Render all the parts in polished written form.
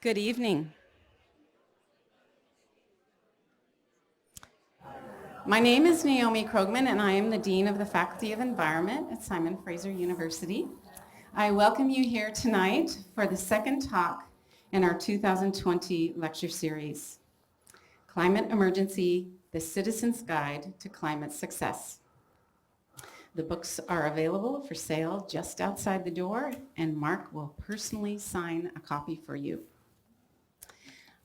Good evening. My name is Naomi Krogman, and I am the Dean of the Faculty of Environment at Simon Fraser University. I welcome you here tonight for the second talk in our 2020 lecture series, Climate Emergency, the Citizen's Guide to Climate Success. The books are available for sale just outside the door, and Mark will personally sign a copy for you.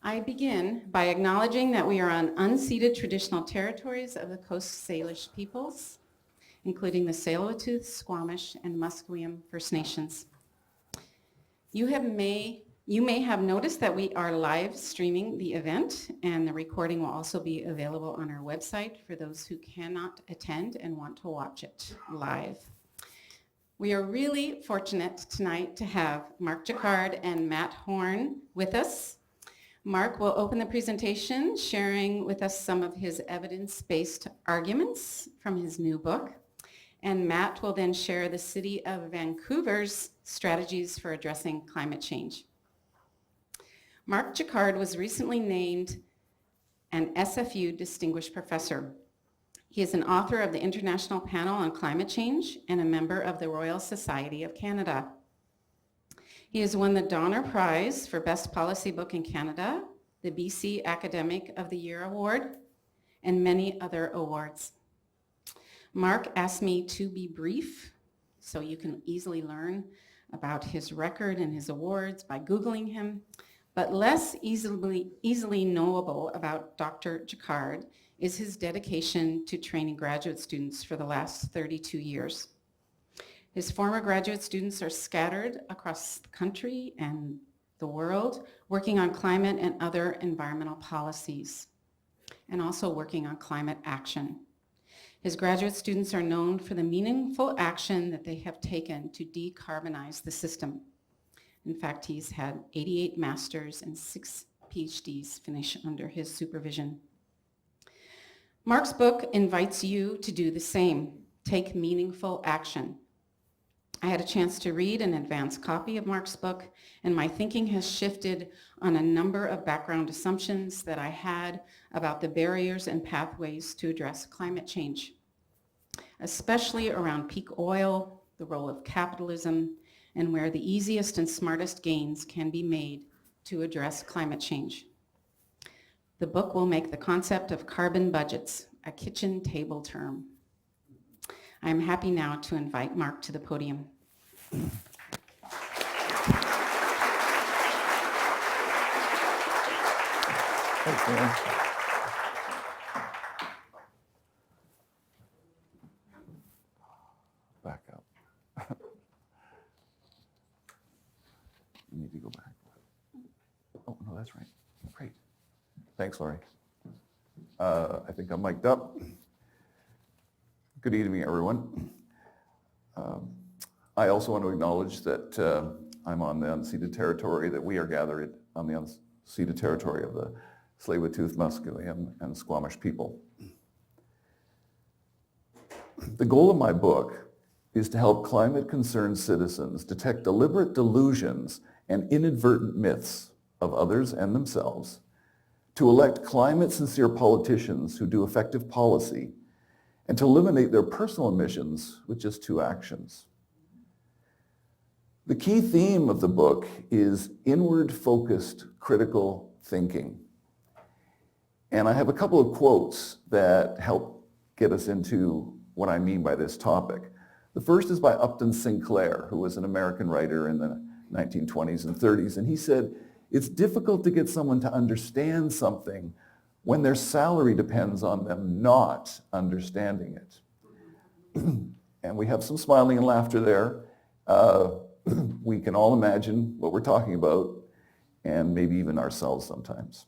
I begin by acknowledging that we are on unceded traditional territories of the Coast Salish peoples, including the Tsleil-Waututh, Squamish, and Musqueam First Nations. You may have noticed that we are live streaming the event, and the recording will also be available on our website for those who cannot attend and want to watch it live. We are really fortunate tonight to have Mark Jaccard and Matt Horne with us. Mark will open the presentation, sharing with us some of his evidence-based arguments from his new book. And Matt will then share the City of Vancouver's strategies for addressing climate change. Mark Jaccard was recently named an SFU Distinguished Professor. He is an author of the International Panel on Climate Change and a member of the Royal Society of Canada. He has won the Donner Prize for Best Policy Book in Canada, the BC Academic of the Year Award, and many other awards. Mark asked me to be brief, so you can easily learn about his record and his awards by Googling him, but less easily knowable about Dr. Jaccard is his dedication to training graduate students for the last 32 years. His former graduate students are scattered across the country and the world, working on climate and other environmental policies, and also working on climate action. His graduate students are known for the meaningful action that they have taken to decarbonize the system. In fact, he's had 88 masters and 6 PhDs finish under his supervision. Mark's book invites you to do the same, take meaningful action. I had a chance to read an advanced copy of Mark's book, and my thinking has shifted on a number of background assumptions that I had about the barriers and pathways to address climate change, especially around peak oil, the role of capitalism, and where the easiest and smartest gains can be made to address climate change. The book will make the concept of carbon budgets a kitchen table term. I am happy now to invite Mark to the podium. Thanks, man. Back up. You need to go back. Oh, no, that's right. Great. Thanks, Laurie. I think I'm mic'd up. Good evening, everyone. I also want to acknowledge that I'm on the unceded territory, that we are gathered on the unceded territory of the Tsleil-Waututh, Musqueam, and Squamish people. The goal of my book is to help climate-concerned citizens detect deliberate delusions and inadvertent myths of others and themselves, to elect climate-sincere politicians who do effective policy, and to eliminate their personal emissions with just 2 actions. The key theme of the book is inward-focused critical thinking. And I have a couple of quotes that help get us into what I mean by this topic. The first is by Upton Sinclair, who was an American writer in the 1920s and 30s, and he said, "It's difficult to get someone to understand something when their salary depends on them not understanding it." And we have some smiling and laughter there. We can all imagine what we're talking about, and maybe even ourselves sometimes.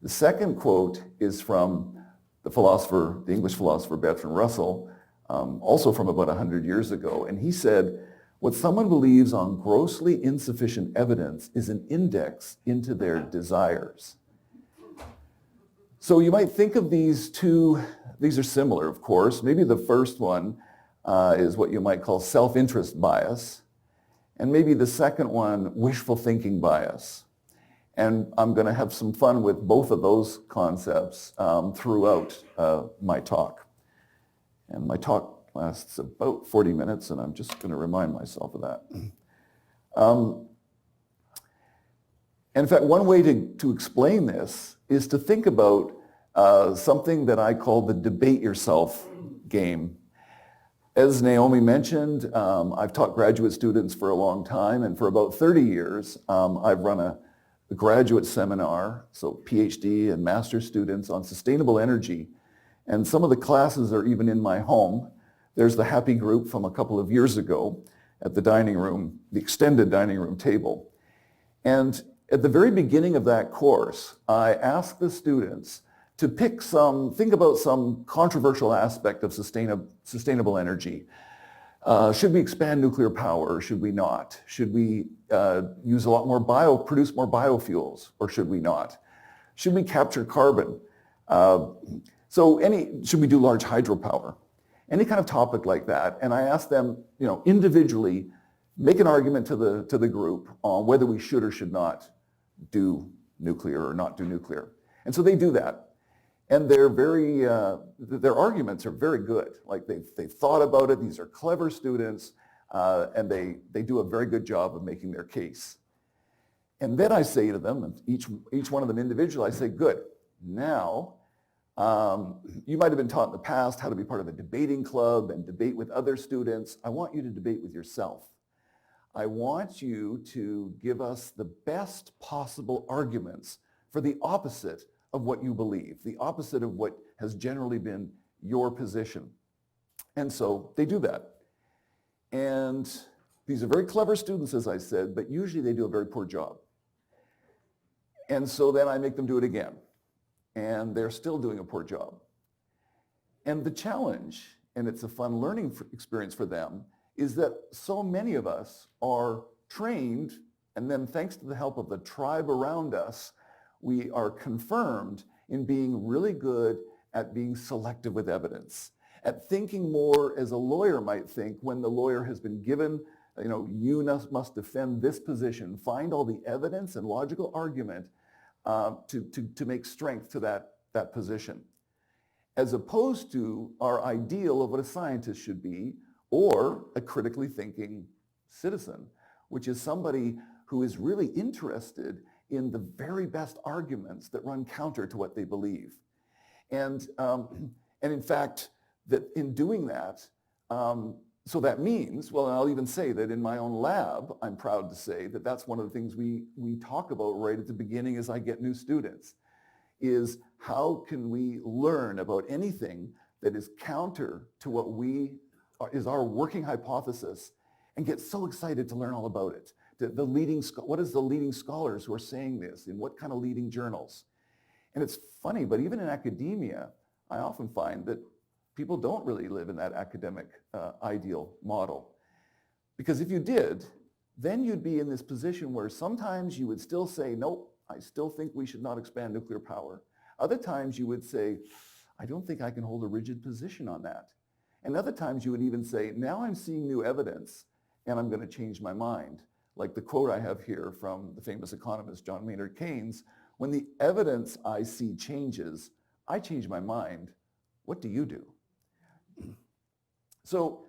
The second quote is from the English philosopher Bertrand Russell, also from about 100 years ago, and he said, "What someone believes on grossly insufficient evidence is an index into their desires." So you might think of these two, these are similar, of course. Maybe the first one is what you might call self-interest bias, and maybe the second one, wishful thinking bias. And I'm going to have some fun with both of those concepts throughout my talk. And my talk lasts about 40 minutes, and I'm just going to remind myself of that. And in fact, one way to explain this is to think about something that I call the debate yourself game. As Naomi mentioned, I've taught graduate students for a long time, and for about 30 years, I've run a graduate seminar, so PhD and master's students on sustainable energy. And some of the classes are even in my home. There's the happy group from a couple of years ago at the dining room, the extended dining room table. And at the very beginning of that course, I asked the students to think about some controversial aspect of sustainable energy. Should we expand nuclear power or should we not? Should we use a lot more produce more biofuels or should we not? Should we capture carbon? Should we do large hydropower? Any kind of topic like that. And I asked them, individually, make an argument to the group on whether we should or should not do nuclear or not do nuclear. And so they do that. And their arguments are very good. Like they've thought about it. These are clever students, and they do a very good job of making their case. And then I say to them, and each one of them individually, I say, good. Now, you might have been taught in the past how to be part of a debating club and debate with other students. I want you to debate with yourself. I want you to give us the best possible arguments for the opposite of what you believe, the opposite of what has generally been your position. And so they do that. And these are very clever students, as I said, but usually they do a very poor job. And so then I make them do it again. And they're still doing a poor job. And the challenge, and it's a fun learning experience for them, is that so many of us are trained, and then thanks to the help of the tribe around us, we are confirmed in being really good at being selective with evidence, at thinking more as a lawyer might think when the lawyer has been given, you must defend this position, find all the evidence and logical argument to make strength to that position, as opposed to our ideal of what a scientist should be, or a critically thinking citizen, which is somebody who is really interested in the very best arguments that run counter to what they believe. And in fact, that in doing that, so that means, well, and I'll even say that in my own lab, I'm proud to say that that's one of the things we talk about right at the beginning as I get new students, is how can we learn about anything that is counter to what is our working hypothesis and get so excited to learn all about it. What is the leading scholars who are saying this in what kind of leading journals? And it's funny, but even in academia, I often find that people don't really live in that academic ideal model. Because if you did, then you'd be in this position where sometimes you would still say, nope, I still think we should not expand nuclear power. Other times you would say, I don't think I can hold a rigid position on that. And other times you would even say, now I'm seeing new evidence and I'm going to change my mind. Like the quote I have here from the famous economist John Maynard Keynes, when the evidence I see changes, I change my mind. What do you do? So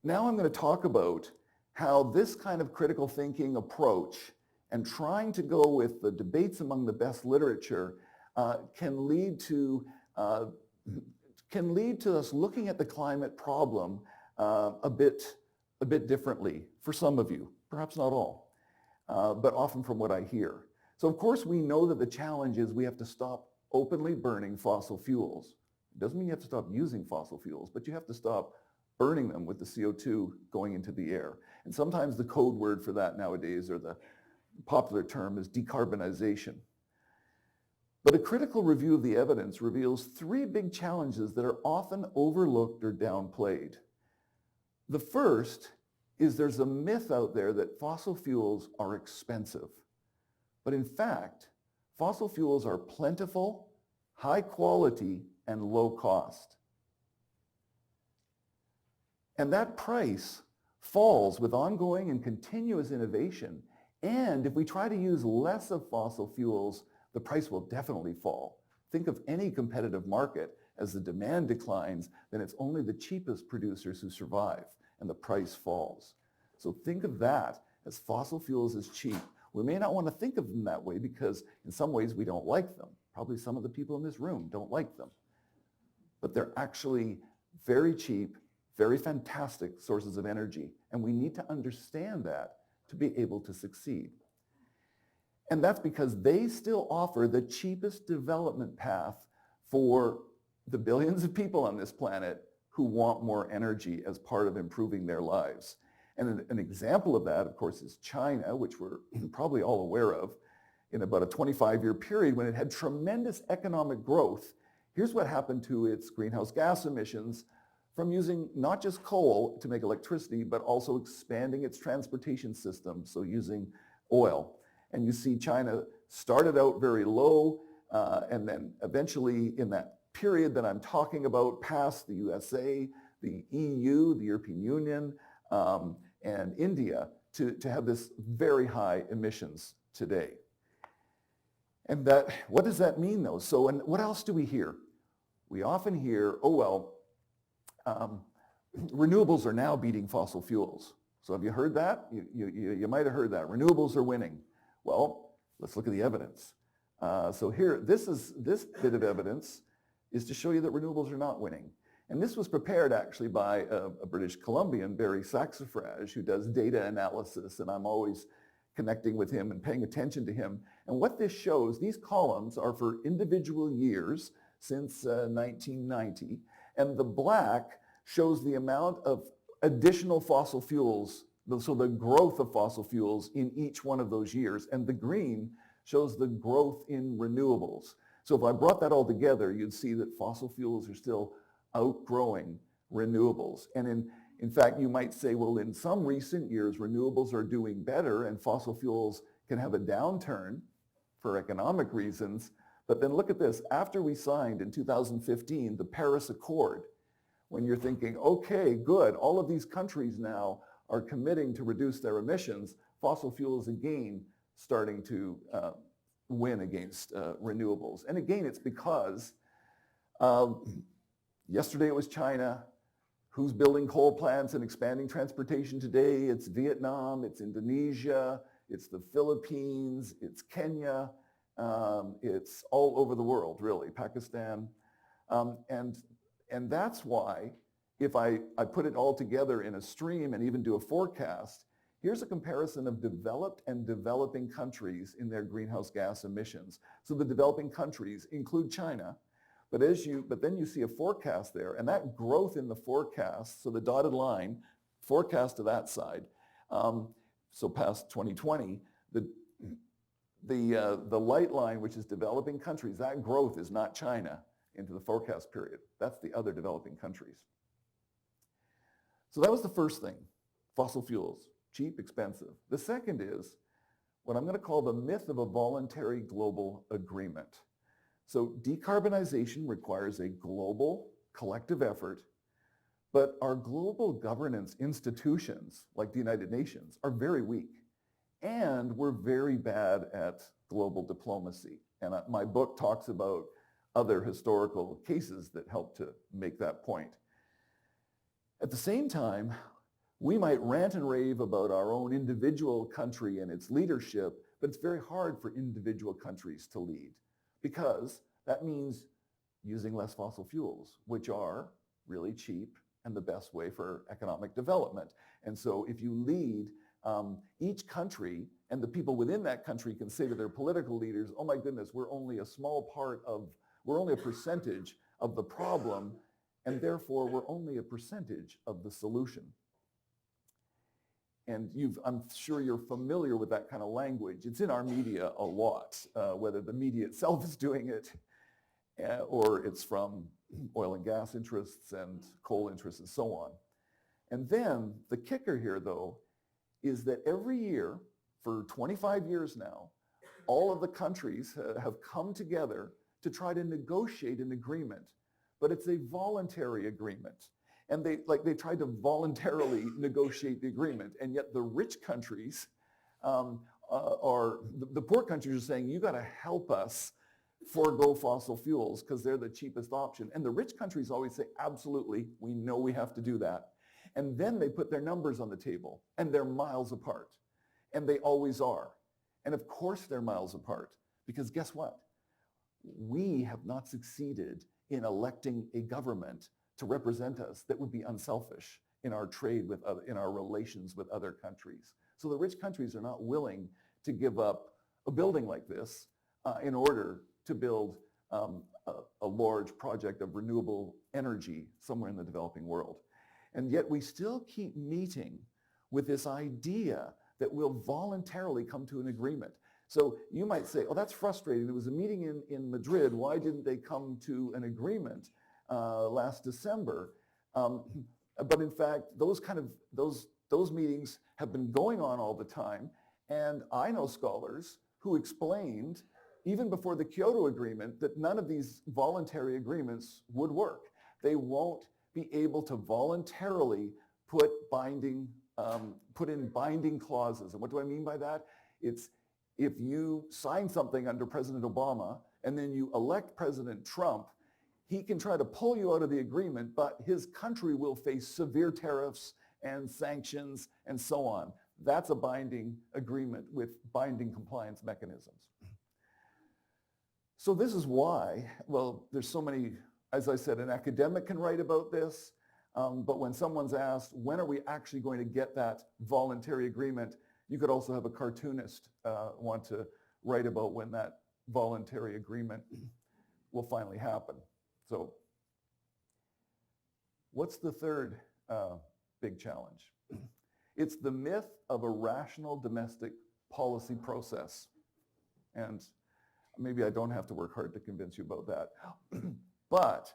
now I'm going to talk about how this kind of critical thinking approach and trying to go with the debates among the best literature can lead to us looking at the climate problem a bit differently for some of you, perhaps not all, but often from what I hear. So of course we know that the challenge is we have to stop openly burning fossil fuels. It doesn't mean you have to stop using fossil fuels, but you have to stop burning them with the CO2 going into the air. And sometimes the code word for that nowadays, or the popular term, is decarbonization. But a critical review of the evidence reveals three big challenges that are often overlooked or downplayed. The first is there's a myth out there that fossil fuels are expensive. But in fact, fossil fuels are plentiful, high quality, and low cost. And that price falls with ongoing and continuous innovation And if we try to use less of fossil fuels, the price will definitely fall. Think of any competitive market. As the demand declines, then it's only the cheapest producers who survive, and the price falls. So think of that as fossil fuels as cheap. We may not want to think of them that way because in some ways we don't like them. Probably some of the people in this room don't like them. But they're actually very cheap, very fantastic sources of energy, and we need to understand that to be able to succeed. And that's because they still offer the cheapest development path for the billions of people on this planet who want more energy as part of improving their lives. And an example of that, of course, is China, which we're probably all aware of. In about a 25-year period when it had tremendous economic growth, here's what happened to its greenhouse gas emissions from using not just coal to make electricity, but also expanding its transportation system, so using oil. And you see China started out very low, and then eventually in that period that I'm talking about, past the USA, the EU, the European Union, and India to have this very high emissions today. And what does that mean though? So, and what else do we hear? We often hear, renewables are now beating fossil fuels. So have you heard that? You might have heard that. Renewables are winning. Well, let's look at the evidence. So here, this bit of evidence is to show you that renewables are not winning. And this was prepared actually by a British Columbian, Barry Saxifrage, who does data analysis, and I'm always connecting with him and paying attention to him. And what this shows, these columns are for individual years since 1990, and the black shows the amount of additional fossil fuels, so the growth of fossil fuels in each one of those years, and the green shows the growth in renewables. So if I brought that all together, you'd see that fossil fuels are still outgrowing renewables. And in fact, you might say, well, in some recent years, renewables are doing better and fossil fuels can have a downturn for economic reasons. But then look at this. After we signed in 2015 the Paris Accord, when you're thinking, okay, good, all of these countries now are committing to reduce their emissions, fossil fuels again starting to win against renewables. And again, it's because yesterday it was China. Who's building coal plants and expanding transportation today? It's Vietnam, it's Indonesia, it's the Philippines, it's Kenya, it's all over the world, really, Pakistan. And that's why if I put it all together in a stream and even do a forecast, here's a comparison of developed and developing countries in their greenhouse gas emissions. So the developing countries include China, but then you see a forecast there, and that growth in the forecast, so the dotted line, forecast to that side, so past 2020, the light line, which is developing countries, that growth is not China into the forecast period. That's the other developing countries. So that was the first thing, fossil fuels, cheap, expensive. The second is what I'm going to call the myth of a voluntary global agreement. So decarbonization requires a global collective effort, but our global governance institutions, like the United Nations, are very weak. And we're very bad at global diplomacy. And my book talks about other historical cases that help to make that point. At the same time, we might rant and rave about our own individual country and its leadership, but it's very hard for individual countries to lead because that means using less fossil fuels, which are really cheap and the best way for economic development. And so if you lead, each country and the people within that country can say to their political leaders, oh my goodness, we're only a percentage of the problem, and therefore we're only a percentage of the solution. And I'm sure you're familiar with that kind of language. It's in our media a lot, whether the media itself is doing it or it's from oil and gas interests and coal interests and so on. And then the kicker here, though, is that every year for 25 years now, all of the countries have come together to try to negotiate an agreement, but it's a voluntary agreement. And they tried to voluntarily negotiate the agreement, and yet the rich countries are, the poor countries are saying, you got to help us forego fossil fuels because they're the cheapest option. And the rich countries always say, absolutely, we know we have to do that. And then they put their numbers on the table, and they're miles apart. And they always are. And of course they're miles apart, because guess what? We have not succeeded in electing a government to represent us that would be unselfish in our trade with other, in our relations with other countries. So the rich countries are not willing to give up a building like this in order to build a large project of renewable energy somewhere in the developing world. And yet we still keep meeting with this idea that we'll voluntarily come to an agreement. So you might say, oh, that's frustrating. There was a meeting in Madrid. Why didn't they come to an agreement last December? But in fact, those meetings have been going on all the time. And I know scholars who explained, even before the Kyoto Agreement, that none of these voluntary agreements would work. They won't be able to voluntarily put in binding clauses. And what do I mean by that? It's if you sign something under President Obama and then you elect President Trump, he can try to pull you out of the agreement, but his country will face severe tariffs and sanctions and so on. That's a binding agreement with binding compliance mechanisms. So this is why, well, there's so many, as I said, an academic can write about this, but when someone's asked, when are we actually going to get that voluntary agreement, you could also have a cartoonist want to write about when that voluntary agreement will finally happen. So what's the third big challenge? It's the myth of a rational domestic policy process. And maybe I don't have to work hard to convince you about that. But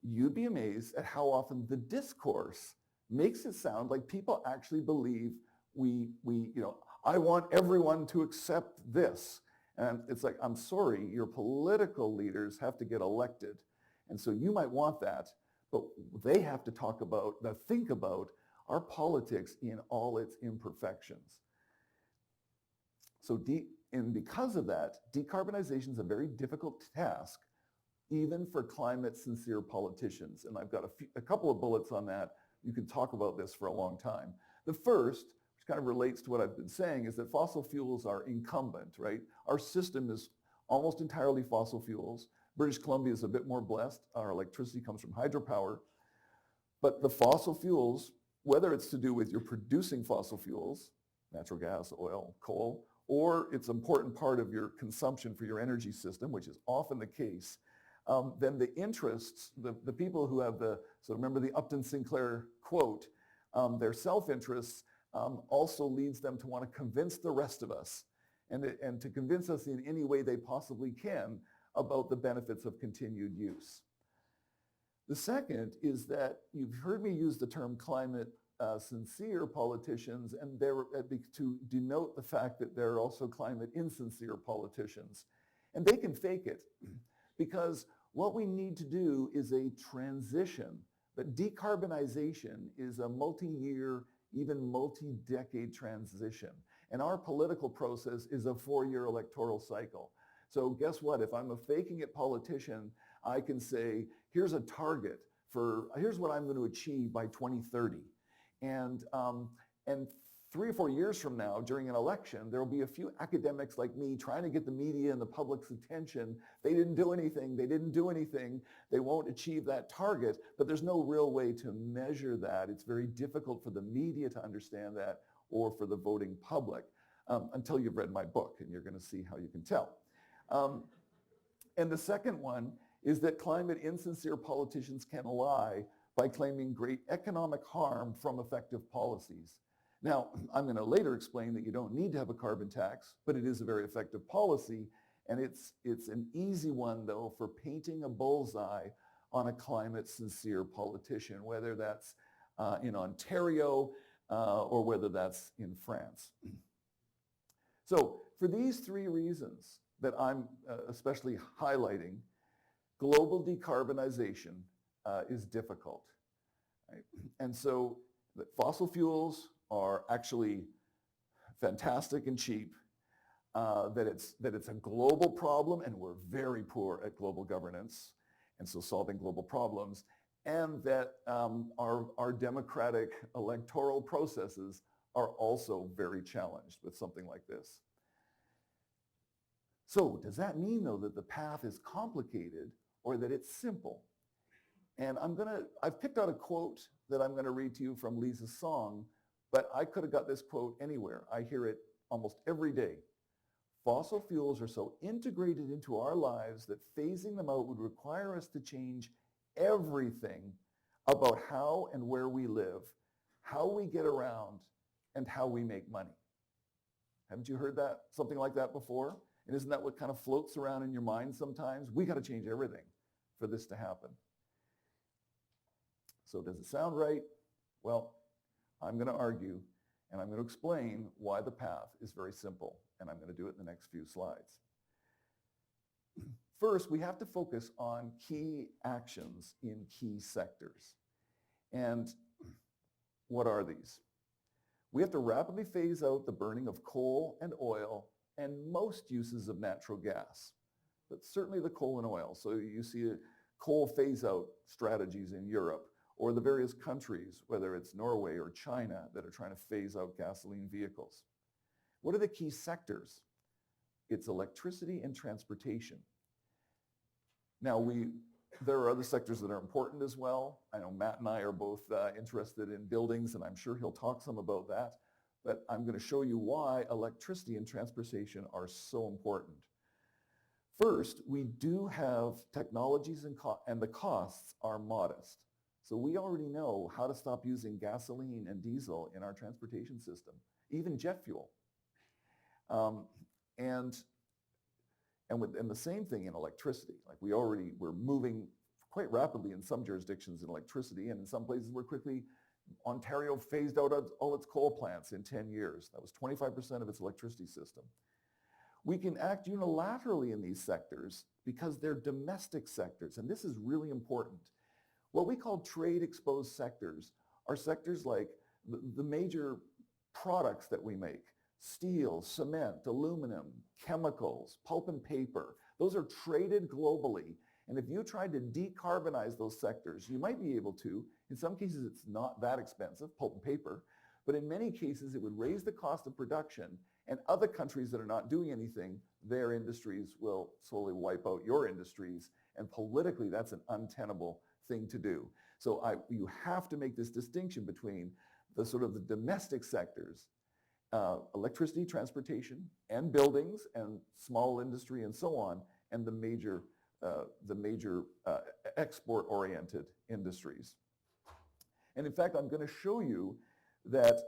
you'd be amazed at how often the discourse makes it sound like people actually believe I want everyone to accept this. And it's like, I'm sorry, your political leaders have to get elected. And so you might want that, but they have to think about our politics in all its imperfections. So and because of that, decarbonization is a very difficult task, even for climate-sincere politicians. And I've got a couple of bullets on that. You could talk about this for a long time. The first, which kind of relates to what I've been saying, is that fossil fuels are incumbent, right? Our system is almost entirely fossil fuels. British Columbia is a bit more blessed. Our electricity comes from hydropower. But the fossil fuels, whether it's to do with your producing fossil fuels, natural gas, oil, coal, or it's an important part of your consumption for your energy system, which is often the case, then the interests, the people who have so remember the Upton Sinclair quote, their self-interests also leads them to want to convince the rest of us and to convince us in any way they possibly can about the benefits of continued use. The second is that you've heard me use the term climate sincere politicians, and to denote the fact that there are also climate insincere politicians. And they can fake it because what we need to do is a transition. But decarbonization is a multi-year, even multi-decade transition. And our political process is a 4-year electoral cycle. So guess what? If I'm a faking it politician, I can say, here's a target here's what I'm going to achieve by 2030. And 3 or 4 years from now, during an election, there will be a few academics like me trying to get the media and the public's attention. They didn't do anything. They won't achieve that target, but there's no real way to measure that. It's very difficult for the media to understand that or for the voting public until you've read my book, and you're going to see how you can tell. And the second one is that climate insincere politicians can lie by claiming great economic harm from effective policies. Now, I'm going to later explain that you don't need to have a carbon tax, but it is a very effective policy, and it's an easy one, though, for painting a bullseye on a climate-sincere politician, whether that's in Ontario or whether that's in France. So for these 3 reasons that I'm especially highlighting, global decarbonization is difficult. Right? And so the fossil fuels are actually fantastic and cheap. that it's a global problem, and we're very poor at global governance, and so solving global problems, and that our democratic electoral processes are also very challenged with something like this. So does that mean, though, that the path is complicated or that it's simple? And I've picked out a quote that I'm going to read to you from Lisa's song, but I could have got this quote anywhere. I hear it almost every day. Fossil fuels are so integrated into our lives that phasing them out would require us to change everything about how and where we live, how we get around, and how we make money. Haven't you heard that, something like that before? And isn't that what kind of floats around in your mind sometimes? We got to change everything for this to happen. So does it sound right? Well, I'm going to argue, and I'm going to explain why the path is very simple, and I'm going to do it in the next few slides. First, we have to focus on key actions in key sectors. And what are these? We have to rapidly phase out the burning of coal and oil and most uses of natural gas, but certainly the coal and oil. So you see coal phase-out strategies in Europe, or the various countries, whether it's Norway or China, that are trying to phase out gasoline vehicles. What are the key sectors? It's electricity and transportation. Now, there are other sectors that are important as well. I know Matt and I are both interested in buildings, and I'm sure he'll talk some about that. But I'm going to show you why electricity and transportation are so important. First, we do have technologies and the costs are modest. So we already know how to stop using gasoline and diesel in our transportation system, even jet fuel. And the same thing in electricity. Like we're moving quite rapidly in some jurisdictions in electricity, and in some places we're quickly. Ontario phased out all its coal plants in 10 years. That was 25% of its electricity system. We can act unilaterally in these sectors because they're domestic sectors, and this is really important. What we call trade-exposed sectors are sectors like the major products that we make: steel, cement, aluminum, chemicals, pulp and paper. Those are traded globally. And if you tried to decarbonize those sectors, you might be able to. In some cases, it's not that expensive, pulp and paper. But in many cases, it would raise the cost of production. And other countries that are not doing anything, their industries will slowly wipe out your industries. And politically, that's an untenable thing to do. So you have to make this distinction between the domestic sectors, electricity, transportation, and buildings, and small industry, and so on, and the major export-oriented industries. And in fact, I'm going to show you that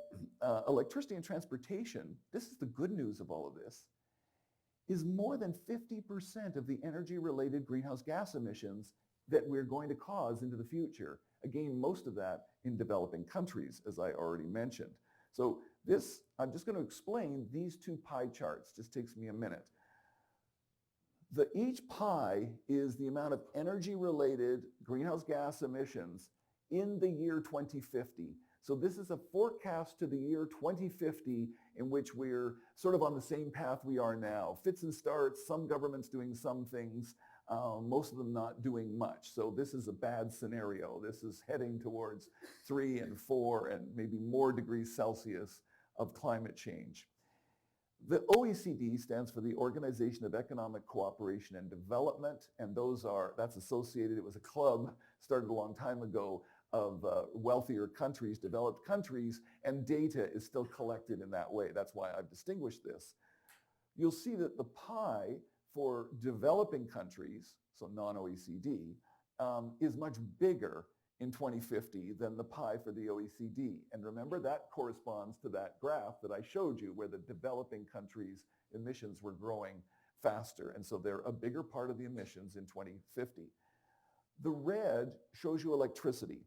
electricity and transportation, this is the good news of all of this, is more than 50% of the energy-related greenhouse gas emissions that we're going to cause into the future. Again, most of that in developing countries, as I already mentioned. So I'm just going to explain these two pie charts. Just takes me a minute. Each pie is the amount of energy-related greenhouse gas emissions in the year 2050. So this is a forecast to the year 2050 in which we're sort of on the same path we are now. Fits and starts, some governments doing some things, most of them not doing much. So this is a bad scenario. This is heading towards 3 and 4 and maybe more degrees Celsius of climate change. The OECD stands for the Organization of Economic Cooperation and Development, and that's associated. It was a club started a long time ago of wealthier countries, developed countries, and data is still collected in that way. That's why I've distinguished this. You'll see that the pie for developing countries, so non-OECD, is much bigger in 2050 than the pie for the OECD. And remember, that corresponds to that graph that I showed you where the developing countries' emissions were growing faster. And so they're a bigger part of the emissions in 2050. The red shows you electricity.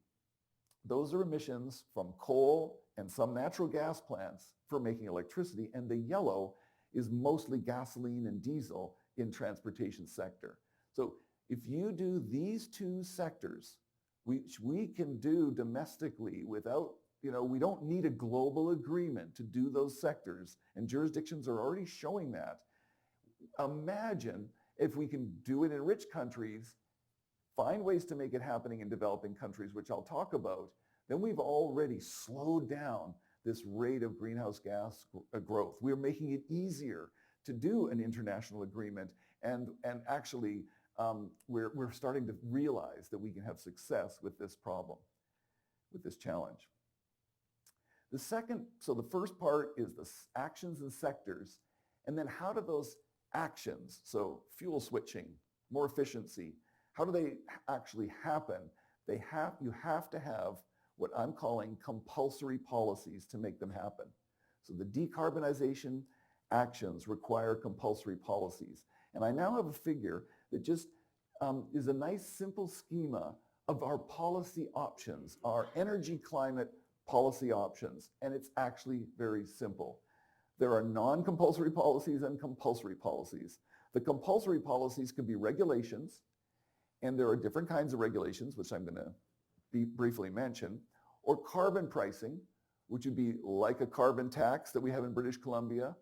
Those are emissions from coal and some natural gas plants for making electricity. And the yellow is mostly gasoline and diesel in transportation sector. So if you do these two sectors, which we can do domestically without, we don't need a global agreement to do those sectors, and jurisdictions are already showing that. imagine if we can do it in rich countries, find ways to make it happening in developing countries, which I'll talk about, then we've already slowed down this rate of greenhouse gas growth. We're making it easier to do an international agreement, and actually we're starting to realize that we can have success with this problem, with this challenge. So the first part is the actions and sectors, and then how do those actions, so fuel switching, more efficiency, how do they actually happen? You have to have what I'm calling compulsory policies to make them happen. So the decarbonization actions require compulsory policies. And I now have a figure that just is a nice simple schema of our policy options, our energy climate policy options. And it's actually very simple. There are non-compulsory policies and compulsory policies. The compulsory policies can be regulations, and there are different kinds of regulations, which I'm going to briefly mention, or carbon pricing, which would be like a carbon tax that we have in British Columbia,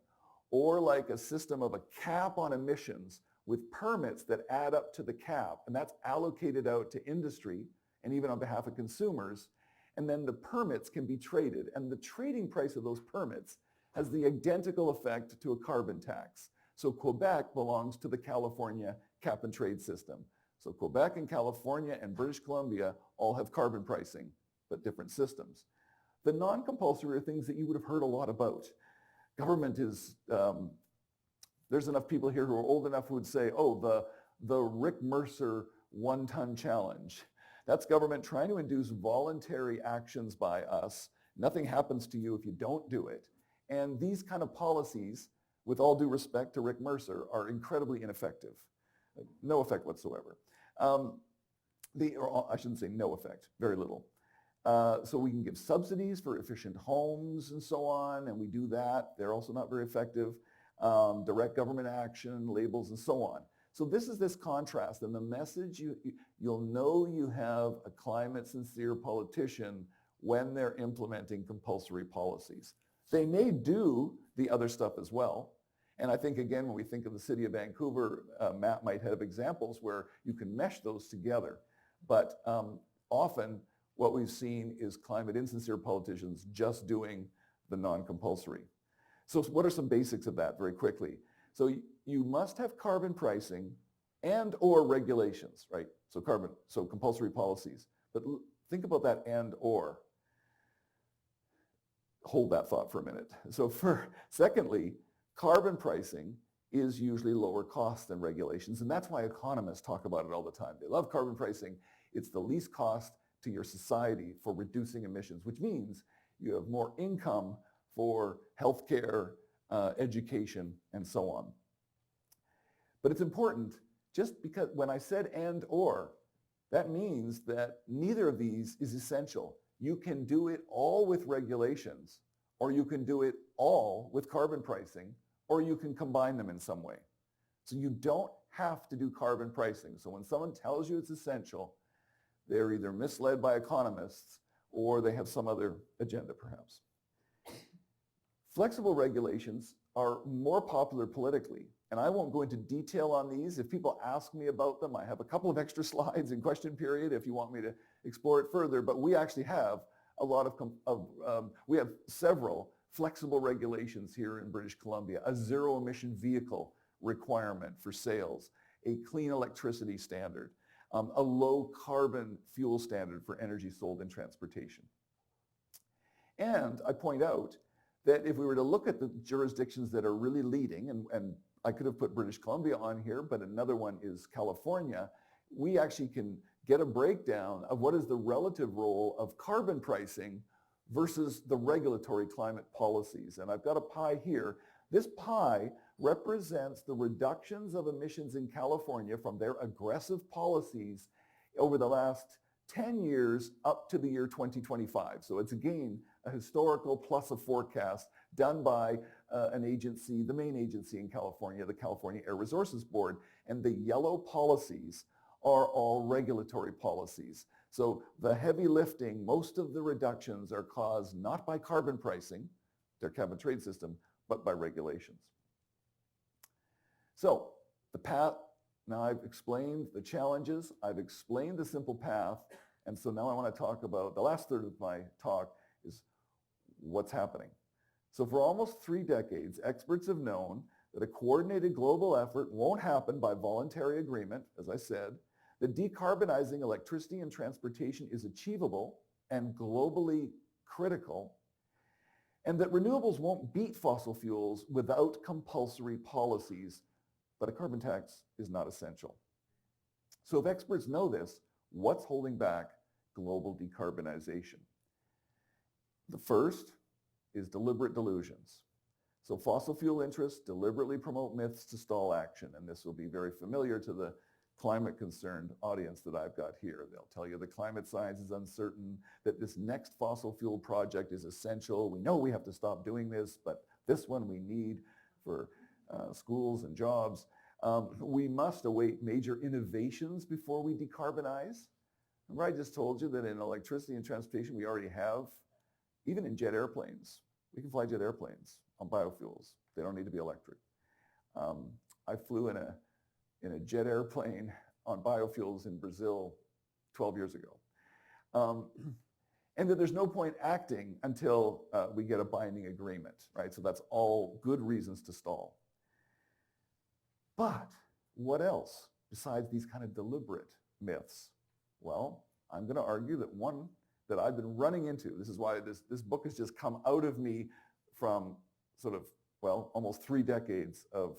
or like a system of a cap on emissions with permits that add up to the cap, and that's allocated out to industry and even on behalf of consumers, and then the permits can be traded, and the trading price of those permits has the identical effect to a carbon tax. So Quebec belongs to the California cap and trade system. So Quebec and California and British Columbia all have carbon pricing, but different systems. The non-compulsory are things that you would have heard a lot about. Government is, there's enough people here who are old enough who would say, oh, the Rick Mercer 1-ton challenge. That's government trying to induce voluntary actions by us. Nothing happens to you if you don't do it. And these kind of policies, with all due respect to Rick Mercer, are incredibly ineffective. No effect whatsoever. Or I shouldn't say no effect, very little. So we can give subsidies for efficient homes and so on, and we do that. They're also not very effective. Direct government action, labels, and so on. So this is this contrast, and the message, you'll know you have a climate-sincere politician when they're implementing compulsory policies. They may do the other stuff as well. And I think, again, when we think of the city of Vancouver, Matt might have examples where you can mesh those together. But often what we've seen is climate insincere politicians just doing the non-compulsory. So what are some basics of that very quickly? So you must have carbon pricing and or regulations, right? So compulsory policies. But think about that and or. Hold that thought for a minute. So secondly, carbon pricing is usually lower cost than regulations, and that's why economists talk about it all the time. They love carbon pricing. It's the least cost to your society for reducing emissions, which means you have more income for healthcare, education, and so on. But it's important, just because when I said and or, that means that neither of these is essential. You can do it all with regulations, or you can do it all with carbon pricing, or you can combine them in some way. So you don't have to do carbon pricing. So when someone tells you it's essential, they're either misled by economists or they have some other agenda perhaps. Flexible regulations are more popular politically, and I won't go into detail on these. If people ask me about them, I have a couple of extra slides in question period if you want me to explore it further, but we actually have a lot we have several flexible regulations here in British Columbia, a zero emission vehicle requirement for sales, a clean electricity standard, a low carbon fuel standard for energy sold in transportation. And I point out that if we were to look at the jurisdictions that are really leading, and I could have put British Columbia on here, but another one is California, we actually can get a breakdown of what is the relative role of carbon pricing versus the regulatory climate policies. And I've got a pie here. This pie represents the reductions of emissions in California from their aggressive policies over the last 10 years up to the year 2025. So it's again a historical plus a forecast done by an agency, the main agency in California, the California Air Resources Board. And the yellow policies are all regulatory policies. So the heavy lifting, most of the reductions are caused not by carbon pricing, their cap and trade system, but by regulations. So the path, now I've explained the challenges, I've explained the simple path, and so now I want to talk about, the last third of my talk is what's happening. So for almost 3 decades, experts have known that a coordinated global effort won't happen by voluntary agreement, as I said, that decarbonizing electricity and transportation is achievable and globally critical, and that renewables won't beat fossil fuels without compulsory policies, but a carbon tax is not essential. So if experts know this, what's holding back global decarbonization? The first is deliberate delusions. So fossil fuel interests deliberately promote myths to stall action, and this will be very familiar to the climate-concerned audience that I've got here. They'll tell you the climate science is uncertain, that this next fossil fuel project is essential. We know we have to stop doing this, but this one we need for schools and jobs. We must await major innovations before we decarbonize. Remember I just told you that in electricity and transportation we already have, even in jet airplanes, we can fly jet airplanes on biofuels. They don't need to be electric. I flew in a jet airplane on biofuels in Brazil 12 years ago. And that there's no point acting until we get a binding agreement, right? So that's all good reasons to stall. But what else besides these kind of deliberate myths? Well, I'm going to argue that one that I've been running into, this is why this book has just come out of me from sort of, well, almost 3 decades of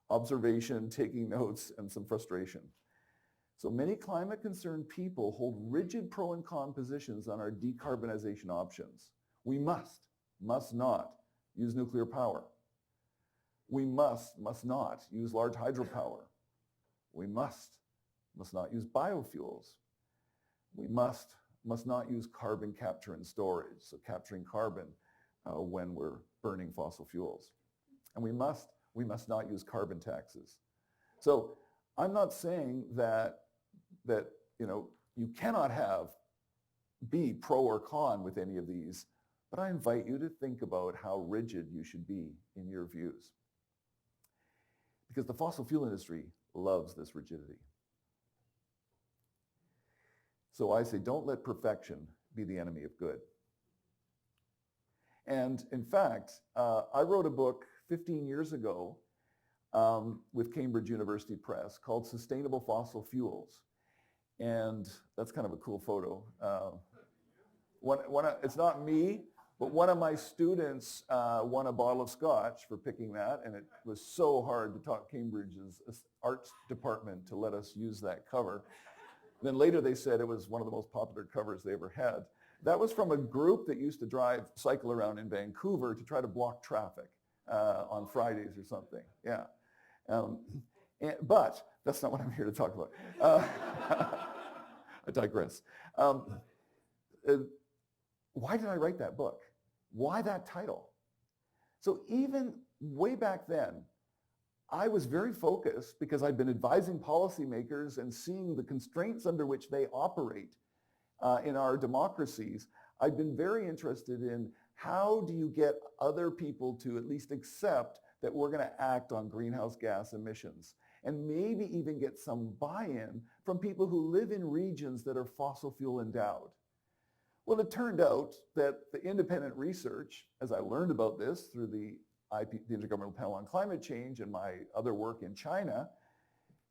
observation, taking notes, and some frustration. So many climate-concerned people hold rigid pro and con positions on our decarbonization options. We must not use nuclear power. We must not use large hydropower. We must not use biofuels. We must not use carbon capture and storage, so capturing carbon when we're burning fossil fuels. And we must not use carbon taxes. So I'm not saying that you cannot be pro or con with any of these, but I invite you to think about how rigid you should be in your views. Because the fossil fuel industry loves this rigidity. So I say, don't let perfection be the enemy of good. And in fact, I wrote a book 15 years ago with Cambridge University Press called Sustainable Fossil Fuels. And that's kind of a cool photo. It's not me, but one of my students won a bottle of scotch for picking that, and it was so hard to talk Cambridge's arts department to let us use that cover. Then later they said it was one of the most popular covers they ever had. That was from a group that used to cycle around in Vancouver to try to block traffic on Fridays or something. Yeah. But that's not what I'm here to talk about. I digress. Why did I write that book? Why that title? So even way back then, I was very focused because I'd been advising policymakers and seeing the constraints under which they operate in our democracies. I'd been very interested in how do you get other people to at least accept that we're going to act on greenhouse gas emissions, and maybe even get some buy-in from people who live in regions that are fossil fuel endowed. Well, it turned out that the independent research, as I learned about this through the Intergovernmental Panel on Climate Change and my other work in China,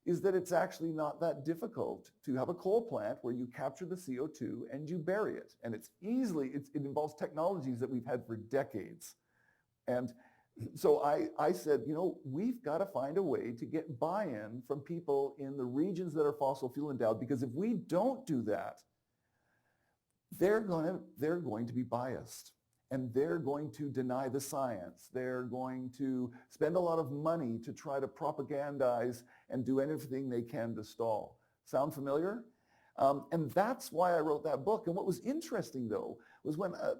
is that it's actually not that difficult to have a coal plant where you capture the CO2 and you bury it. And it involves technologies that we've had for decades. And so I said, we've got to find a way to get buy-in from people in the regions that are fossil fuel endowed, because if we don't do that, they're going to be biased, and they're going to deny the science. They're going to spend a lot of money to try to propagandize and do anything they can to stall. Sound familiar? And that's why I wrote that book. And what was interesting, though, was when I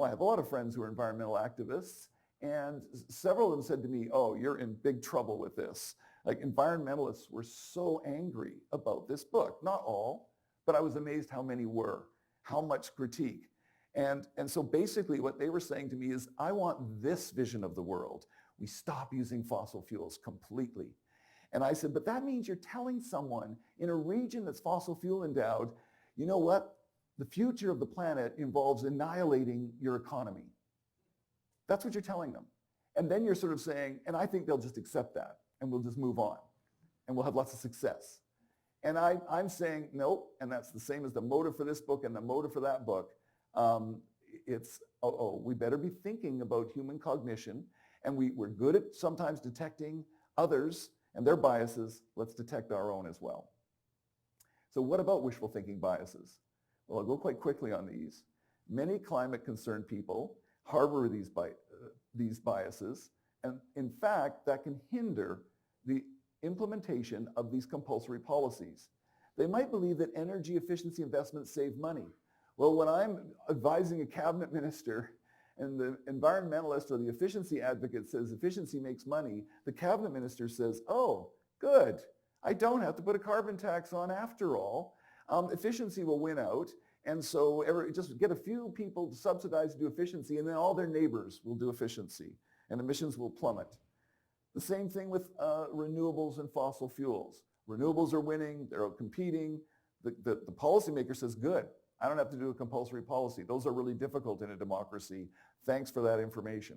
have a lot of friends who are environmental activists, and several of them said to me, oh, you're in big trouble with this. Like, environmentalists were so angry about this book. Not all, but I was amazed how many were, how much critique. And so basically what they were saying to me is, I want this vision of the world. We stop using fossil fuels completely. And I said, but that means you're telling someone in a region that's fossil fuel endowed, you know what? The future of the planet involves annihilating your economy. That's what you're telling them. And then you're sort of saying, and I think they'll just accept that and we'll just move on and we'll have lots of success. And I'm saying, nope, and that's the same as the motive for this book and the motive for that book. We better be thinking about human cognition, and we're good at sometimes detecting others and their biases. Let's detect our own as well. So what about wishful thinking biases? Well, I'll go quite quickly on these. Many climate concerned people harbor these biases, and in fact, that can hinder the implementation of these compulsory policies. They might believe that energy efficiency investments save money. Well, when I'm advising a cabinet minister and the environmentalist or the efficiency advocate says efficiency makes money, the cabinet minister says, oh, good, I don't have to put a carbon tax on after all. Efficiency will win out, and so just get a few people to subsidize to do efficiency, and then all their neighbors will do efficiency, and emissions will plummet. The same thing with renewables and fossil fuels. Renewables are winning, they're out competing. The policymaker says, good, I don't have to do a compulsory policy. Those are really difficult in a democracy. Thanks for that information.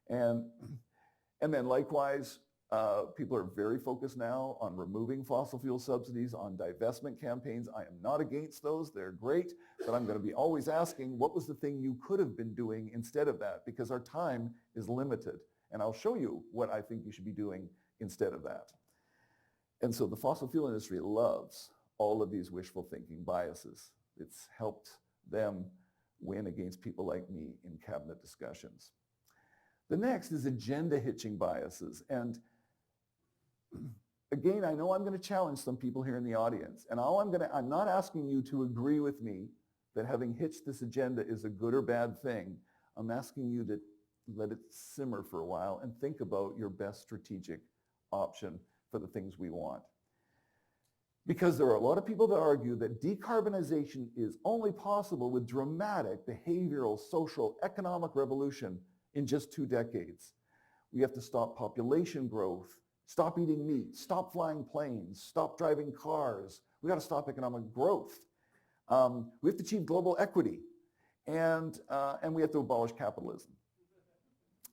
And then likewise, people are very focused now on removing fossil fuel subsidies, on divestment campaigns. I am not against those, they're great, but I'm going to be always asking, what was the thing you could have been doing instead of that? Because our time is limited. And I'll show you what I think you should be doing instead of that. And so the fossil fuel industry loves all of these wishful thinking biases. It's helped them win against people like me in cabinet discussions. The next is agenda hitching biases. And again, I know I'm going to challenge some people here in the audience. And I'm not asking you to agree with me that having hitched this agenda is a good or bad thing. I'm asking you to let it simmer for a while and think about your best strategic option for the things we want. Because there are a lot of people that argue that decarbonization is only possible with dramatic behavioral, social, economic revolution in just 2 decades. We have to stop population growth, stop eating meat, stop flying planes, stop driving cars. We got to stop economic growth. We have to achieve global equity, and we have to abolish capitalism.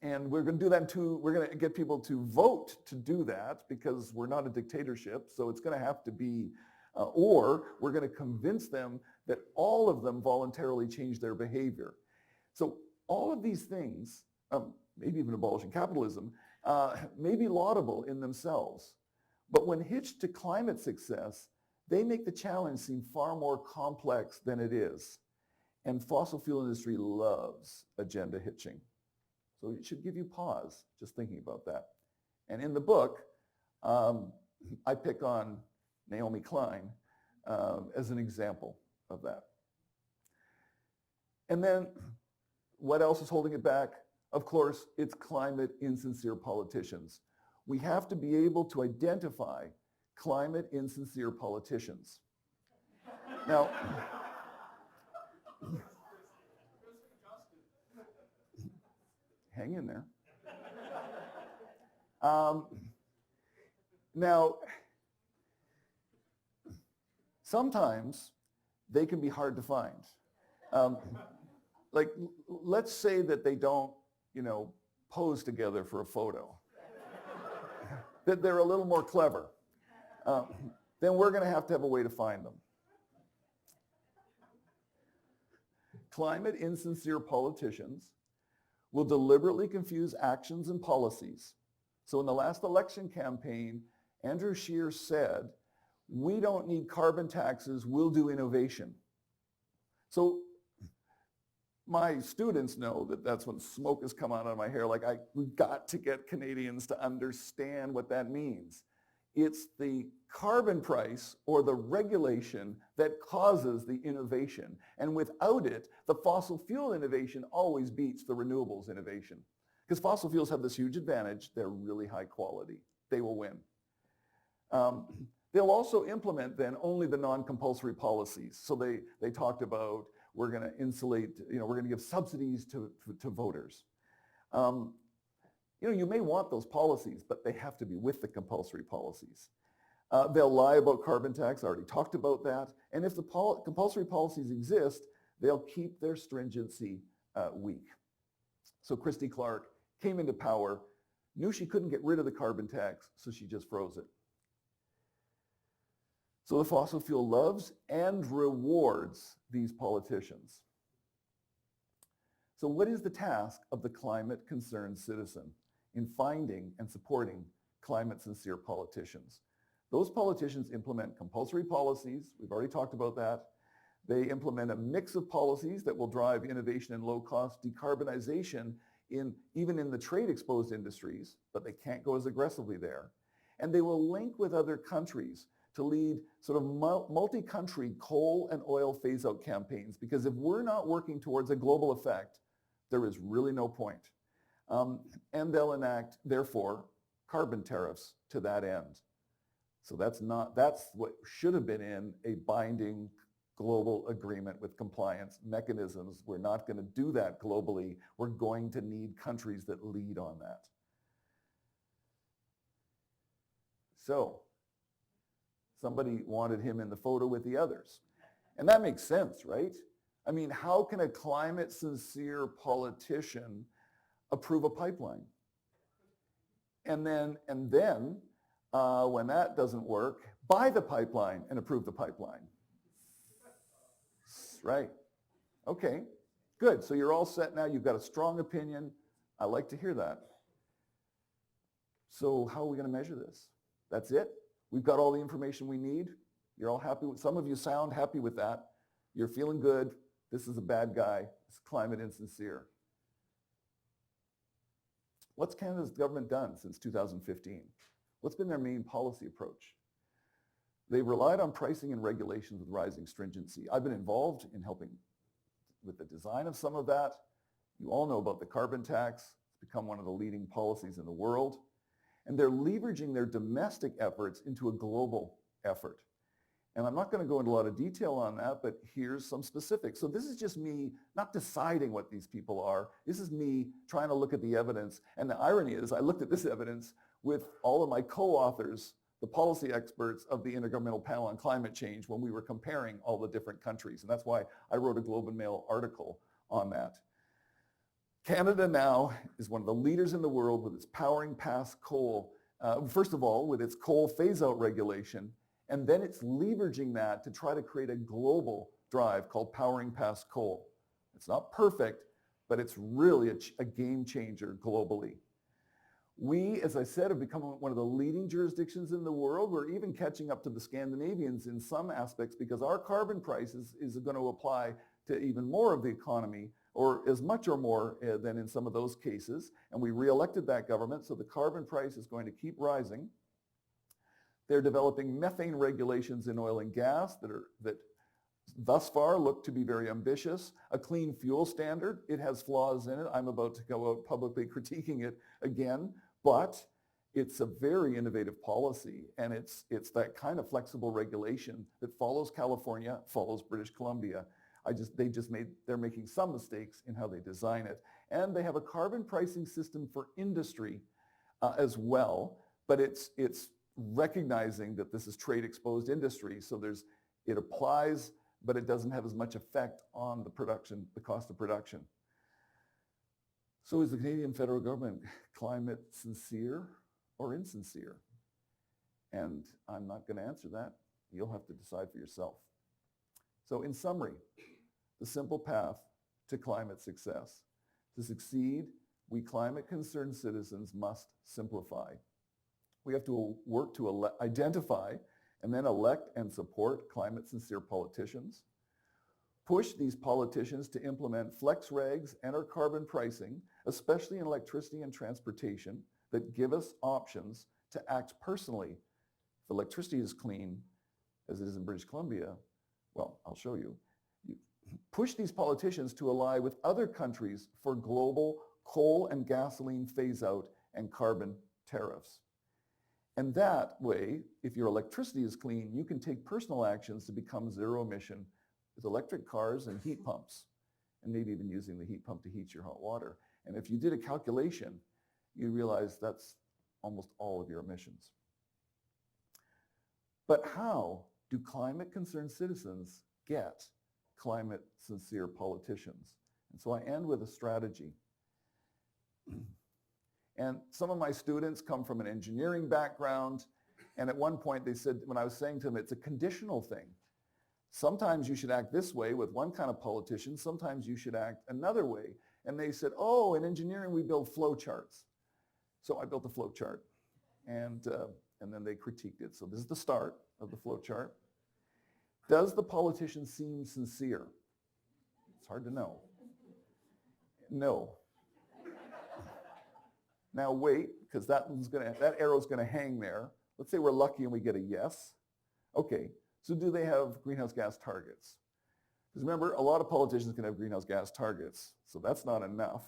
And we're going to do that too. We're going to get people to vote to do that because we're not a dictatorship. So it's going to have to be, or we're going to convince them that all of them voluntarily change their behavior. So all of these things, maybe even abolishing capitalism, may be laudable in themselves. But when hitched to climate success, they make the challenge seem far more complex than it is. And fossil fuel industry loves agenda hitching. So it should give you pause just thinking about that. And in the book, I pick on Naomi Klein as an example of that. And then what else is holding it back? Of course, it's climate insincere politicians. We have to be able to identify climate insincere politicians. Now, hang in there. Now, sometimes they can be hard to find. Like, let's say that they don't, pose together for a photo. That they're a little more clever. Then we're going to have a way to find them. Climate insincere politicians will deliberately confuse actions and policies. So in the last election campaign, Andrew Scheer said, we don't need carbon taxes, we'll do innovation. So my students know that that's when smoke has come out of my hair. We've got to get Canadians to understand what that means. It's the carbon price or the regulation that causes the innovation. And without it, the fossil fuel innovation always beats the renewables innovation. Because fossil fuels have this huge advantage. They're really high quality. They will win. They'll also implement then only the non-compulsory policies. So they talked about we're going to insulate, we're going to give subsidies to voters. you may want those policies, but they have to be with the compulsory policies. They'll lie about carbon tax. I already talked about that. And if the compulsory policies exist, they'll keep their stringency weak. So Christy Clark came into power, knew she couldn't get rid of the carbon tax, so she just froze it. So the fossil fuel loves and rewards these politicians. So what is the task of the climate-concerned citizen in finding and supporting climate-sincere politicians? Those politicians implement compulsory policies. We've already talked about that. They implement a mix of policies that will drive innovation and low-cost decarbonization even in the trade-exposed industries, but they can't go as aggressively there. And they will link with other countries to lead sort of multi-country coal and oil phase-out campaigns, because if we're not working towards a global effect, there is really no point. And they'll enact, therefore, carbon tariffs to that end. So that's what should have been in a binding global agreement with compliance mechanisms. We're not going to do that globally. We're going to need countries that lead on that. So somebody wanted him in the photo with the others. And that makes sense, right? I mean, how can a climate-sincere politician approve a pipeline? And then when that doesn't work, buy the pipeline and approve the pipeline. Right. Okay, good. So you're all set now. You've got a strong opinion. I like to hear that. So how are we going to measure this? That's it? We've got all the information we need? You're all happy with, some of you sound happy with that. You're feeling good. This is a bad guy. It's climate insincere. What's Canada's government done since 2015? What's been their main policy approach? They've relied on pricing and regulations with rising stringency. I've been involved in helping with the design of some of that. You all know about the carbon tax. It's become one of the leading policies in the world. And they're leveraging their domestic efforts into a global effort. And I'm not going to go into a lot of detail on that, but here's some specifics. So this is just me not deciding what these people are. This is me trying to look at the evidence. And the irony is I looked at this evidence with all of my co-authors, the policy experts of the Intergovernmental Panel on Climate Change, when we were comparing all the different countries. And that's why I wrote a Globe and Mail article on that. Canada now is one of the leaders in the world with its powering past coal. First of all, with its coal phase-out regulation, and then it's leveraging that to try to create a global drive called powering past coal. It's not perfect, but it's really a game changer globally. We, as I said, have become one of the leading jurisdictions in the world. We're even catching up to the Scandinavians in some aspects because our carbon price is going to apply to even more of the economy, or as much or more than in some of those cases. And we re-elected that government, so the carbon price is going to keep rising. They're developing methane regulations in oil and gas that thus far look to be very ambitious. A clean fuel standard, it has flaws in it. I'm about to go out publicly critiquing it again, but it's a very innovative policy, and it's that kind of flexible regulation that follows California, follows British Columbia. They're making some mistakes in how they design it. And they have a carbon pricing system for industry as well, but it's recognizing that this is trade-exposed industry, so it applies, but it doesn't have as much effect on the production, the cost of production. So is the Canadian federal government climate sincere or insincere? And I'm not going to answer that. You'll have to decide for yourself. So in summary, the simple path to climate success. To succeed, we climate-concerned citizens must simplify. We have to work to identify and then elect and support climate-sincere politicians. Push these politicians to implement flex regs and our carbon pricing, especially in electricity and transportation, that give us options to act personally. If electricity is clean, as it is in British Columbia, well, I'll show you. You push these politicians to ally with other countries for global coal and gasoline phase-out and carbon tariffs. And that way, if your electricity is clean, you can take personal actions to become zero emission with electric cars and heat pumps, and maybe even using the heat pump to heat your hot water. And if you did a calculation, you realize that's almost all of your emissions. But how do climate-concerned citizens get climate-sincere politicians? And so I end with a strategy. And some of my students come from an engineering background, and at one point they said, when I was saying to them, it's a conditional thing. Sometimes you should act this way with one kind of politician, sometimes you should act another way. And they said, oh, in engineering we build flow charts. So I built a flow chart, and then they critiqued it. So this is the start of the flow chart. Does the politician seem sincere? It's hard to know. No. Now wait, because that arrow's going to hang there. Let's say we're lucky and we get a yes. Okay, so do they have greenhouse gas targets? Because remember, a lot of politicians can have greenhouse gas targets, so that's not enough.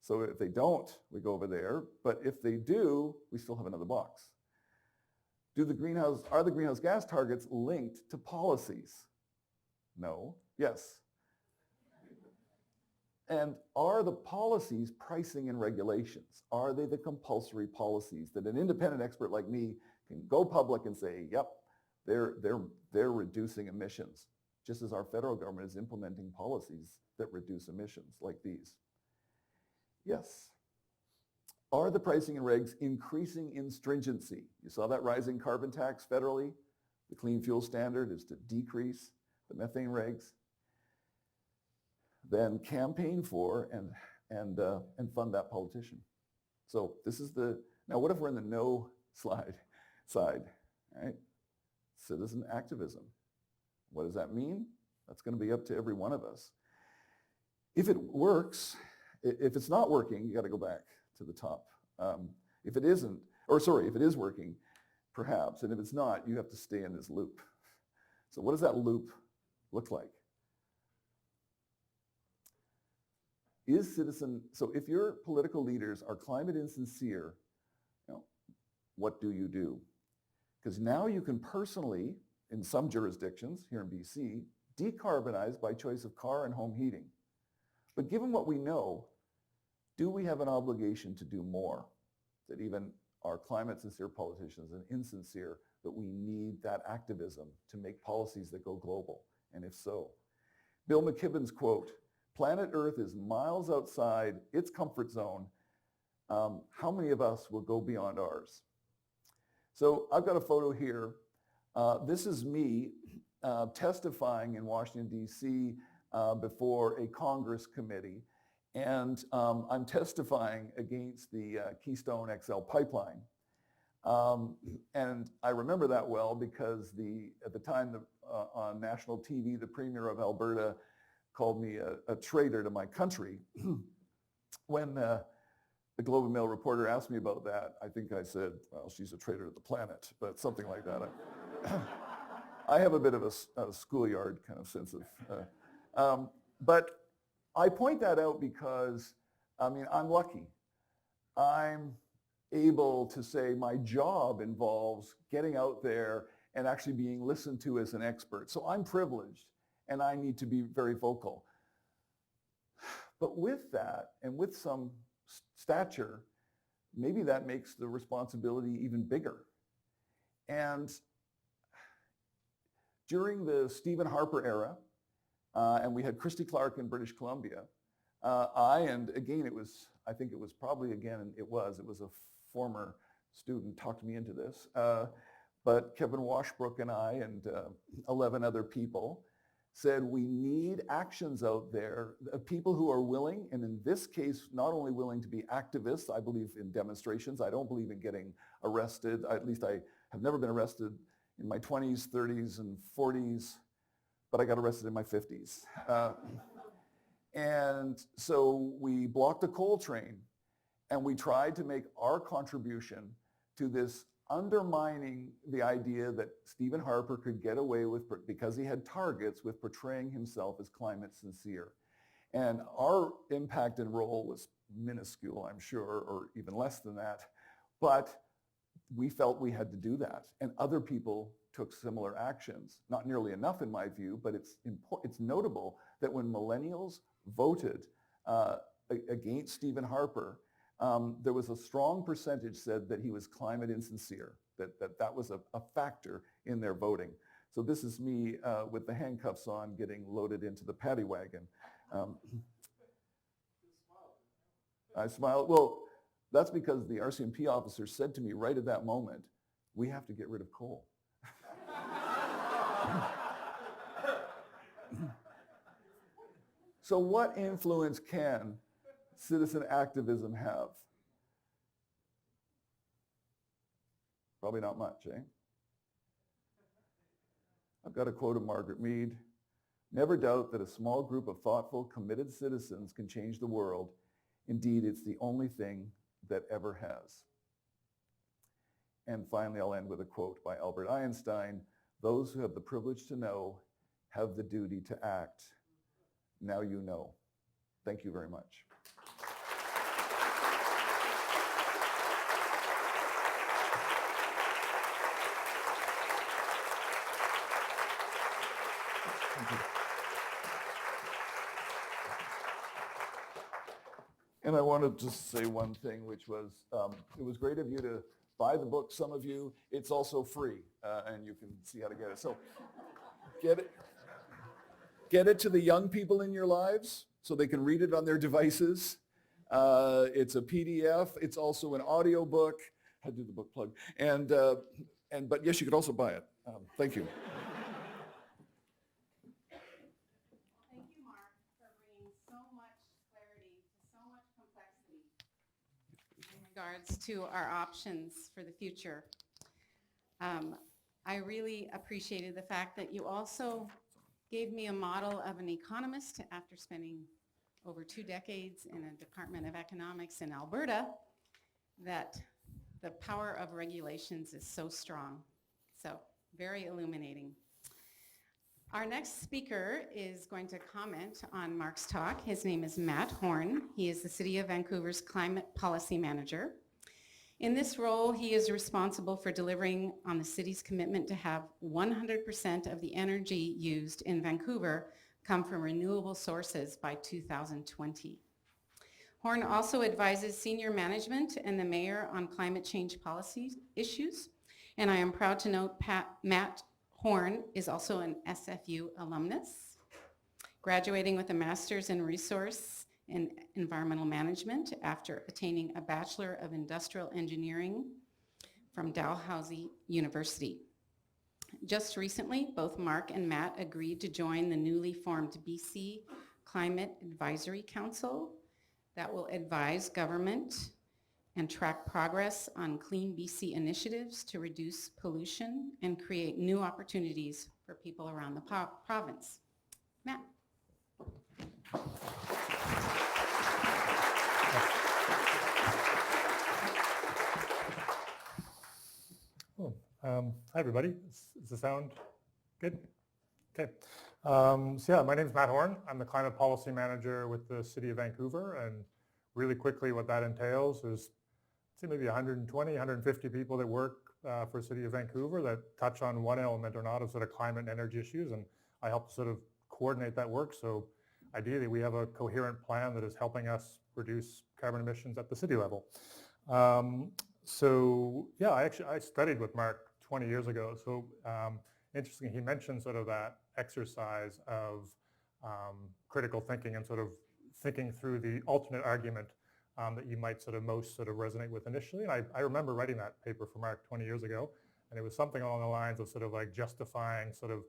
So if they don't, we go over there. But if they do, we still have another box. Are the greenhouse gas targets linked to policies? No. Yes. And are the policies pricing and regulations? Are they the compulsory policies that an independent expert like me can go public and say, yep, they're reducing emissions, just as our federal government is implementing policies that reduce emissions like these? Yes. Are the pricing and regs increasing in stringency? You saw that rising carbon tax federally. The clean fuel standard is to decrease the methane regs. Then campaign for and fund that politician. So this is now what if we're in the no side, right? Citizen activism. What does that mean? That's going to be up to every one of us. If it works, if it's not working, you got to go back to the top. If it is working, perhaps, and if it's not, you have to stay in this loop. So what does that loop look like? So if your political leaders are climate insincere, what do you do? Because now you can personally, in some jurisdictions here in BC, decarbonize by choice of car and home heating. But given what we know, do we have an obligation to do more? That even our climate-sincere politicians are insincere, but we need that activism to make policies that go global, and if so. Bill McKibben's quote, "Planet Earth is miles outside its comfort zone. How many of us will go beyond ours?" So I've got a photo here. This is me testifying in Washington, D.C. Before a Congress committee. And I'm testifying against the Keystone XL pipeline. And I remember that well because at the time on national TV, the Premier of Alberta called me a traitor to my country. When the Globe and Mail reporter asked me about that, I think I said, well, she's a traitor to the planet, but something like that. I have a bit of a schoolyard kind of sense of, but I point that out because, I'm lucky. I'm able to say my job involves getting out there and actually being listened to as an expert. So I'm privileged and I need to be very vocal. But with that and with some stature, maybe that makes the responsibility even bigger. And during the Stephen Harper era, and we had Christy Clark in British Columbia, it was a former student talked me into this, but Kevin Washbrook and I and 11 other people said we need actions out there, people who are willing, and in this case, not only willing to be activists. I believe in demonstrations. I don't believe in getting arrested. At least I have never been arrested in my 20s, 30s, and 40s, but I got arrested in my 50s. And so we blocked a coal train, and we tried to make our contribution to this undermining the idea that Stephen Harper could get away with, because he had targets, with portraying himself as climate sincere. And our impact and role was minuscule, I'm sure, or even less than that. But we felt we had to do that. And other people took similar actions. Not nearly enough in my view, but it's notable that when millennials voted against Stephen Harper, there was a strong percentage said that he was climate insincere, that was a factor in their voting. So this is me with the handcuffs on getting loaded into the paddy wagon. I smiled. Well, that's because the RCMP officer said to me right at that moment, we have to get rid of coal. So what influence can citizen activism have? Probably not much, eh? I've got a quote of Margaret Mead. Never doubt that a small group of thoughtful, committed citizens can change the world. Indeed, it's the only thing that ever has. And finally, I'll end with a quote by Albert Einstein. Those who have the privilege to know have the duty to act. Now you know. Thank you very much. And I wanted to say one thing, which was, it was great of you to buy the book, some of you. It's also free, and you can see how to get it. So get it to the young people in your lives so they can read it on their devices. It's a PDF. It's also an audio book. I do the book plug. But yes, you could also buy it. Thank you. Thank you, Mark, for bringing so much clarity to so much complexity in regards to our options for the future. I really appreciated the fact that you also gave me a model of an economist after spending over 2 decades in a Department of Economics in Alberta, that the power of regulations is so strong. So very illuminating. Our next speaker is going to comment on Mark's talk. His name is Matt Horne. He is the City of Vancouver's Climate Policy Manager. In this role, he is responsible for delivering on the city's commitment to have 100% of the energy used in Vancouver come from renewable sources by 2020. Horne also advises senior management and the mayor on climate change policy issues. And I am proud to note Matt Horne is also an SFU alumnus, graduating with a master's in resource and environmental management after attaining a Bachelor of Industrial Engineering from Dalhousie University. Just recently, both Mark and Matt agreed to join the newly formed BC Climate Advisory Council that will advise government and track progress on Clean BC initiatives to reduce pollution and create new opportunities for people around the province. Matt. Hi everybody. Is the sound good? Okay. So yeah, my name is Matt Horne. I'm the Climate Policy Manager with the City of Vancouver, and really quickly what that entails is, say maybe 120, 150 people that work for the City of Vancouver that touch on one element or not of sort of climate and energy issues, and I help sort of coordinate that work. So ideally we have a coherent plan that is helping us reduce carbon emissions at the city level. So yeah, I studied with Mark 20 years ago. So interesting, he mentioned sort of that exercise of critical thinking and sort of thinking through the alternate argument that you might sort of most sort of resonate with initially. And I remember writing that paper for Mark 20 years ago, and it was something along the lines of sort of like justifying sort of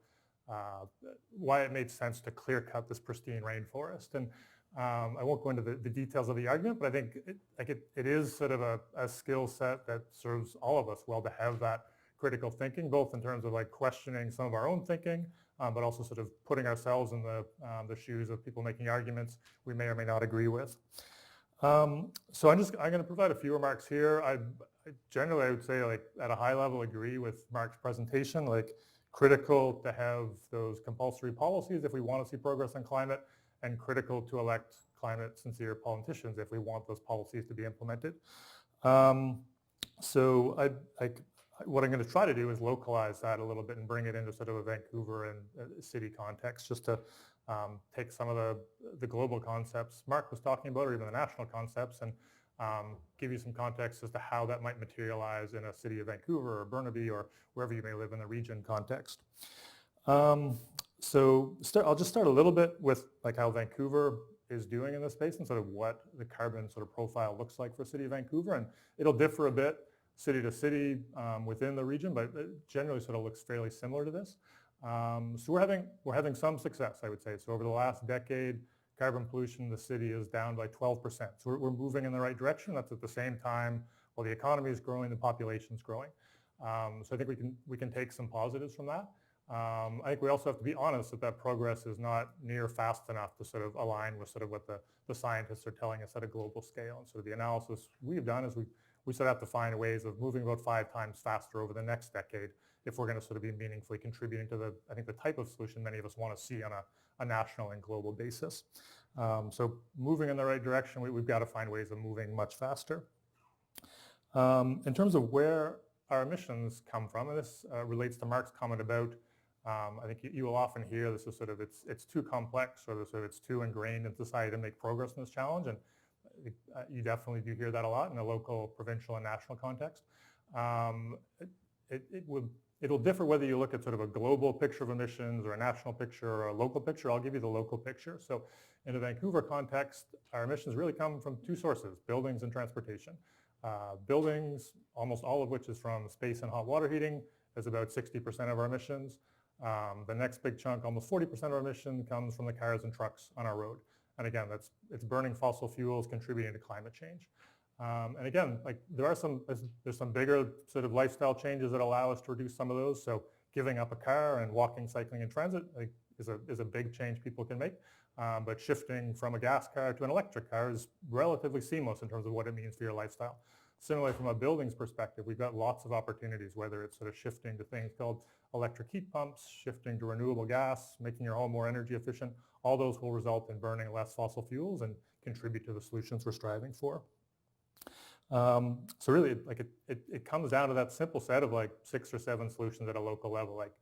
why it made sense to clear cut this pristine rainforest. And I won't go into the details of the argument, but I think it is sort of a skill set that serves all of us well to have that critical thinking, both in terms of like questioning some of our own thinking, but also sort of putting ourselves in the shoes of people making arguments we may or may not agree with. So I'm going to provide a few remarks here. I generally, I would say, like at a high level, agree with Mark's presentation. Like critical to have those compulsory policies if we want to see progress on climate, and critical to elect climate sincere politicians if we want those policies to be implemented. So what I'm going to try to do is localize that a little bit and bring it into sort of a Vancouver and city context, just to take some of the global concepts Mark was talking about, or even the national concepts, and give you some context as to how that might materialize in a city of Vancouver or Burnaby or wherever you may live in the region context. I'll just start a little bit with like how Vancouver is doing in this space and sort of what the carbon sort of profile looks like for the city of Vancouver. And it'll differ a bit city to city within the region, but it generally sort of looks fairly similar to this. So we're having some success, I would say. So over the last decade, carbon pollution in the city is down by 12%. So we're moving in the right direction. That's at the same time while the economy is growing, the population is growing. So I think we can take some positives from that. I think we also have to be honest that progress is not near fast enough to sort of align with sort of what the scientists are telling us at a global scale. And sort of the analysis we've done is we sort of have to find ways of moving about 5 times faster over the next decade if we're going to sort of be meaningfully contributing to the type of solution many of us want to see on a national and global basis. So moving in the right direction, we've got to find ways of moving much faster. In terms of where our emissions come from, and this relates to Mark's comment about I think you will often hear this is sort of it's too complex or sort of it's too ingrained in society to make progress in this challenge, and you definitely do hear that a lot in the local, provincial, and national context. It'll differ whether you look at sort of a global picture of emissions or a national picture or a local picture. I'll give you the local picture. So in the Vancouver context, our emissions really come from 2 sources, buildings and transportation. Buildings, almost all of which is from space and hot water heating, is about 60% of our emissions. The next big chunk, almost 40% of our emission, comes from the cars and trucks on our road. And again, it's burning fossil fuels contributing to climate change. And again, like there's some bigger sort of lifestyle changes that allow us to reduce some of those. So giving up a car and walking, cycling, and transit is a big change people can make. But shifting from a gas car to an electric car is relatively seamless in terms of what it means for your lifestyle. Similarly, from a buildings perspective, we've got lots of opportunities, whether it's sort of shifting to things called electric heat pumps, shifting to renewable gas, making your home more energy efficient. All those will result in burning less fossil fuels and contribute to the solutions we're striving for. So really, like it comes down to that simple set of like 6 or 7 solutions at a local level, like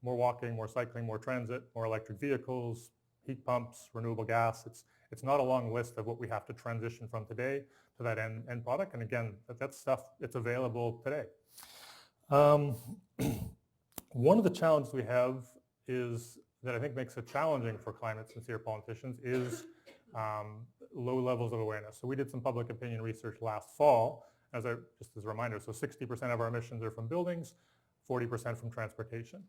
more walking, more cycling, more transit, more electric vehicles, heat pumps, renewable gas. It's not a long list of what we have to transition from today to that end product. And again, that's stuff that's available today. One of the challenges we have is that I think makes it challenging for climate-sincere politicians is low levels of awareness. So we did some public opinion research last fall, just as a reminder. So 60% of our emissions are from buildings, 40% from transportation.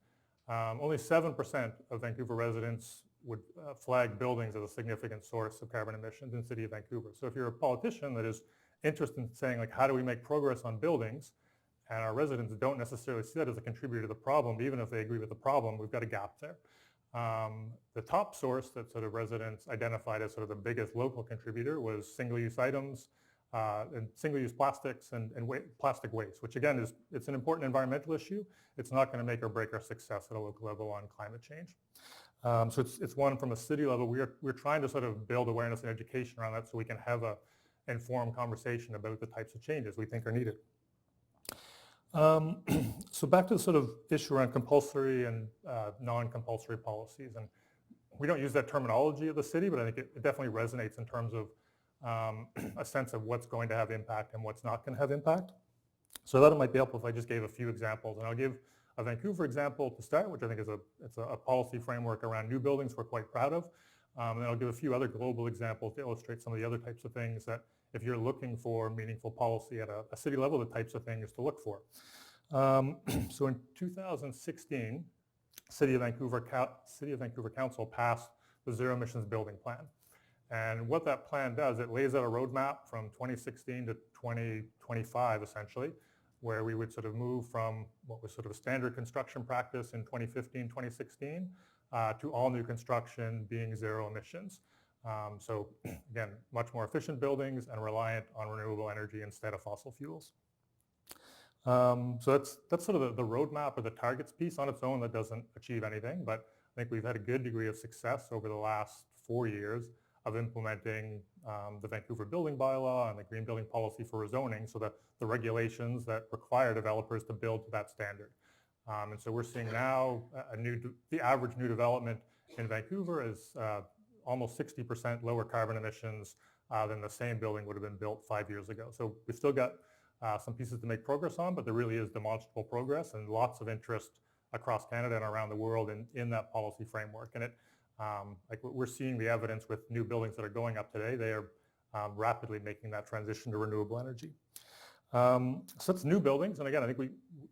Only 7% of Vancouver residents would flag buildings as a significant source of carbon emissions in the city of Vancouver. So if you're a politician that is interested in saying, like, how do we make progress on buildings, and our residents don't necessarily see that as a contributor to the problem, even if they agree with the problem, we've got a gap there. The top source that sort of residents identified as sort of the biggest local contributor was single-use items and single-use plastics and plastic waste, which again it's an important environmental issue. It's not going to make or break our success at a local level on climate change. So it's one from a city level. We're trying to sort of build awareness and education around that so we can have a informed conversation about the types of changes we think are needed. So back to the sort of issue around compulsory and non-compulsory policies. And we don't use that terminology of the city, but I think it definitely resonates in terms of a sense of what's going to have impact and what's not going to have impact. So I thought it might be helpful if I just gave a few examples. And I'll give a Vancouver example to start, which I think is a policy framework around new buildings we're quite proud of. And then I'll give a few other global examples to illustrate some of the other types of things that if you're looking for meaningful policy at a city level, the types of things to look for. So in 2016, City of Vancouver Council passed the Zero Emissions Building Plan. And what that plan does, it lays out a roadmap from 2016 to 2025, essentially, where we would sort of move from what was sort of a standard construction practice in 2015, 2016, to all new construction being zero emissions. So again, much more efficient buildings and reliant on renewable energy instead of fossil fuels. So that's sort of the roadmap or the targets piece. On its own, that doesn't achieve anything, but I think we've had a good degree of success over the last 4 years of implementing the Vancouver building bylaw and the green building policy for rezoning, so that the regulations that require developers to build to that standard. And so we're seeing now the average new development in Vancouver is almost 60% lower carbon emissions than the same building would have been built 5 years ago. So we've still got some pieces to make progress on, but there really is demonstrable progress and lots of interest across Canada and around the world in that policy framework. And like we're seeing the evidence with new buildings that are going up today. They are rapidly making that transition to renewable energy. So it's new buildings, and again, I think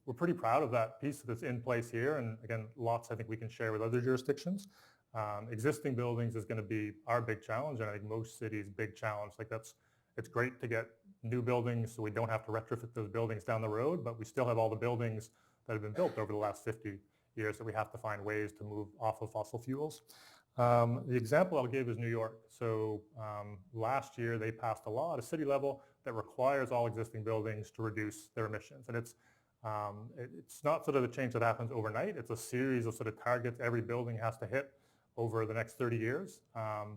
we're pretty proud of that piece that's in place here, and again, lots I think we can share with other jurisdictions. Existing buildings is going to be our big challenge, and I think most cities' big challenge. Like it's great to get new buildings so we don't have to retrofit those buildings down the road, but we still have all the buildings that have been built over the last 50 years that we have to find ways to move off of fossil fuels. The example I'll give is New York. So last year they passed a law at a city level that requires all existing buildings to reduce their emissions. And it's not sort of a change that happens overnight. It's a series of sort of targets every building has to hit over the next 30 years.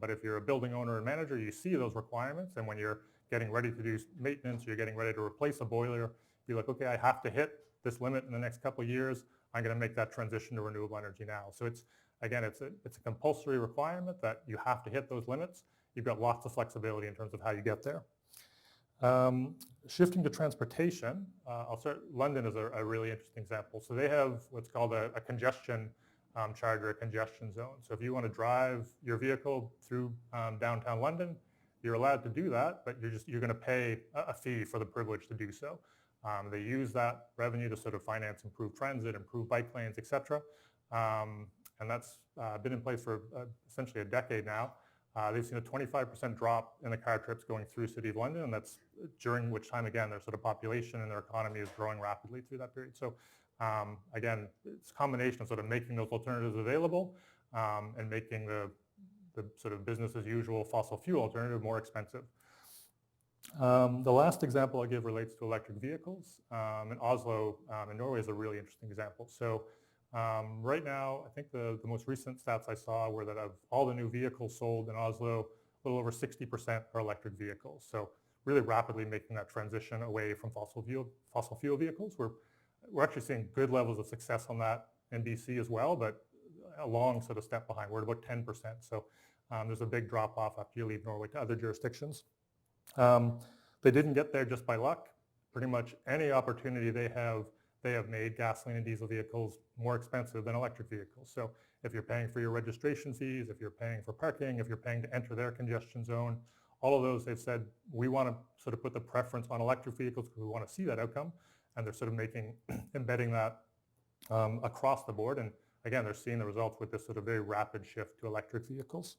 But if you're a building owner and manager, you see those requirements. And when you're getting ready to do maintenance, you're getting ready to replace a boiler, you're like, okay, I have to hit this limit in the next couple of years. I'm going to make that transition to renewable energy now. So it's a compulsory requirement that you have to hit those limits. You've got lots of flexibility in terms of how you get there. Shifting to transportation, London is a really interesting example. So they have what's called a congestion charge or a congestion zone. So if you want to drive your vehicle through downtown London, you're allowed to do that, but you're going to pay a fee for the privilege to do so. They use that revenue to sort of finance improved transit, improved bike lanes, et cetera. And that's been in place for essentially a decade now. They've seen a 25% drop in the car trips going through the City of London, and that's during which time, again, their sort of population and their economy is growing rapidly through that period. So again, it's a combination of sort of making those alternatives available and making the sort of business as usual fossil fuel alternative more expensive. The last example I'll give relates to electric vehicles. In Oslo, in Norway is a really interesting example. So right now, I think the most recent stats I saw were that of all the new vehicles sold in Oslo, a little over 60% are electric vehicles. So really rapidly making that transition away from fossil fuel vehicles. We're actually seeing good levels of success on that in BC as well, but a long sort of step behind. We're at about 10%. So there's a big drop off after you leave Norway to other jurisdictions. They didn't get there just by luck. Pretty much any opportunity they have made gasoline and diesel vehicles more expensive than electric vehicles. So if you're paying for your registration fees, if you're paying for parking, if you're paying to enter their congestion zone, all of those, they've said, we want to sort of put the preference on electric vehicles because we want to see that outcome. And they're sort of embedding that across the board. And again, they're seeing the results with this sort of very rapid shift to electric vehicles.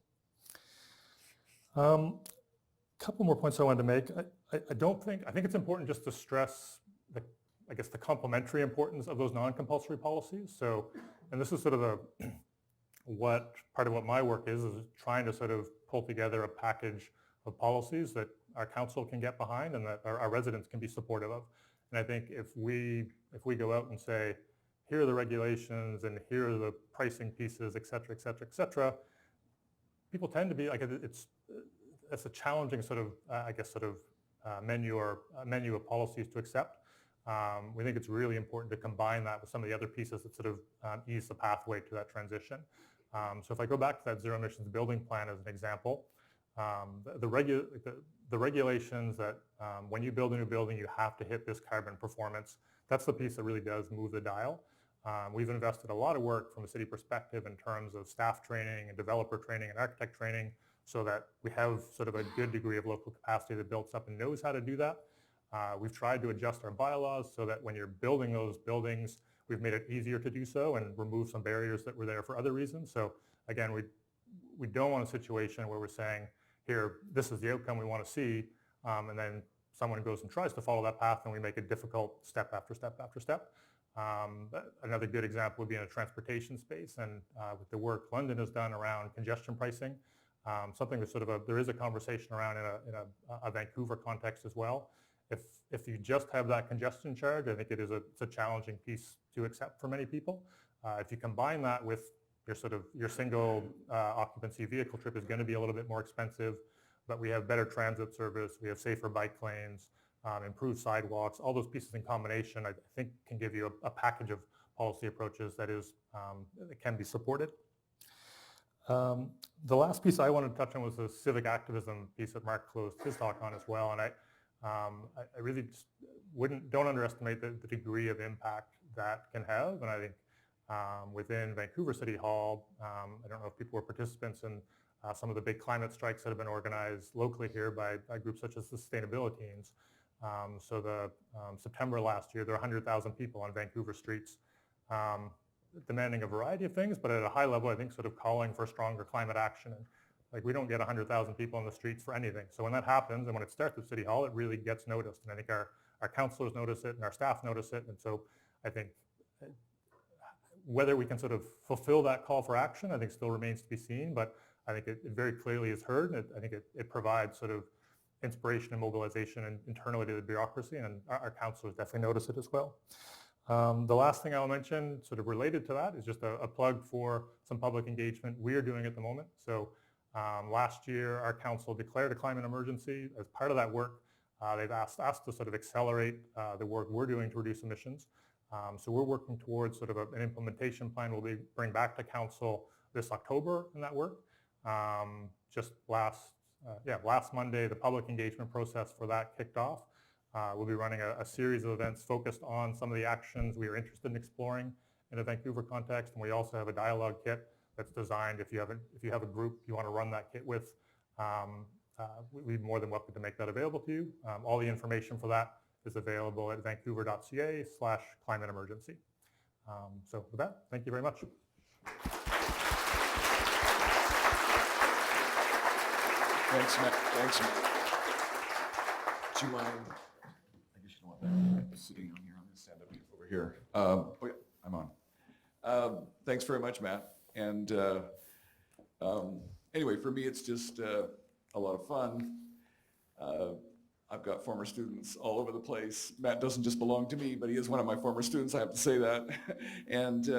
Couple more points I wanted to make. I think it's important just to stress the complementary importance of those non-compulsory policies. So, and this is sort of part of what my work is trying to sort of pull together a package of policies that our council can get behind and that our residents can be supportive of. And I think if we go out and say, here are the regulations and here are the pricing pieces, et cetera, et cetera, et cetera, people tend to be like, it's a challenging sort of menu of policies to accept. We think it's really important to combine that with some of the other pieces that sort of ease the pathway to that transition. So if I go back to that zero emissions building plan as an example, the regulations that when you build a new building, you have to hit this carbon performance. That's the piece that really does move the dial. We've invested a lot of work from a city perspective in terms of staff training and developer training and architect training so that we have sort of a good degree of local capacity that builds up and knows how to do that. We've tried to adjust our bylaws so that when you're building those buildings, we've made it easier to do so and remove some barriers that were there for other reasons. So again, we don't want a situation where we're saying, here, this is the outcome we want to see, and then someone goes and tries to follow that path and we make it difficult step after step after step. Another good example would be in a transportation space and with the work London has done around congestion pricing, something that sort of there is a conversation around in a Vancouver context as well. If you just have that congestion charge, I think it's a challenging piece to accept for many people. If you combine that with your single occupancy vehicle trip is going to be a little bit more expensive, but we have better transit service, we have safer bike lanes, improved sidewalks, all those pieces in combination, I think can give you a package of policy approaches that can be supported. The last piece I wanted to touch on was the civic activism piece that Mark closed his talk on as well. And I really just don't underestimate the degree of impact that can have. And I think within Vancouver City Hall, I don't know if people were participants in some of the big climate strikes that have been organized locally here by groups such as the Sustainability Teams. So September last year, there were 100,000 people on Vancouver streets demanding a variety of things, but at a high level, I think sort of calling for stronger climate action. And like we don't get 100,000 people on the streets for anything. So when that happens and when it starts at City Hall, it really gets noticed. And I think our councillors notice it and our staff notice it. And so I think whether we can sort of fulfill that call for action, I think still remains to be seen. But I think it very clearly is heard. And I think it provides sort of inspiration and mobilization and internally to the bureaucracy. And our councillors definitely notice it as well. The last thing I'll mention, sort of related to that, is just a plug for some public engagement we are doing at the moment. So last year, our council declared a climate emergency. As part of that work, they've asked us to sort of accelerate the work we're doing to reduce emissions. So we're working towards sort of an implementation plan we'll bring back to council this October in that work. Just last Monday, the public engagement process for that kicked off. We'll be running a series of events focused on some of the actions we are interested in exploring in a Vancouver context. And we also have a dialogue kit that's designed if you have a group you want to run that kit with, we'd be more than welcome to make that available to you. All the information for that is available at vancouver.ca/climate emergency. So with that, thank you very much. Thanks, Matt. Thanks, Matt. Do you mind? I guess you don't want that sitting on here. I'm going to stand up over here. Oh yeah, I'm on. Thanks very much, Matt. And anyway, for me, it's just a lot of fun. I've got former students all over the place. Matt doesn't just belong to me, but he is one of my former students, I have to say that. And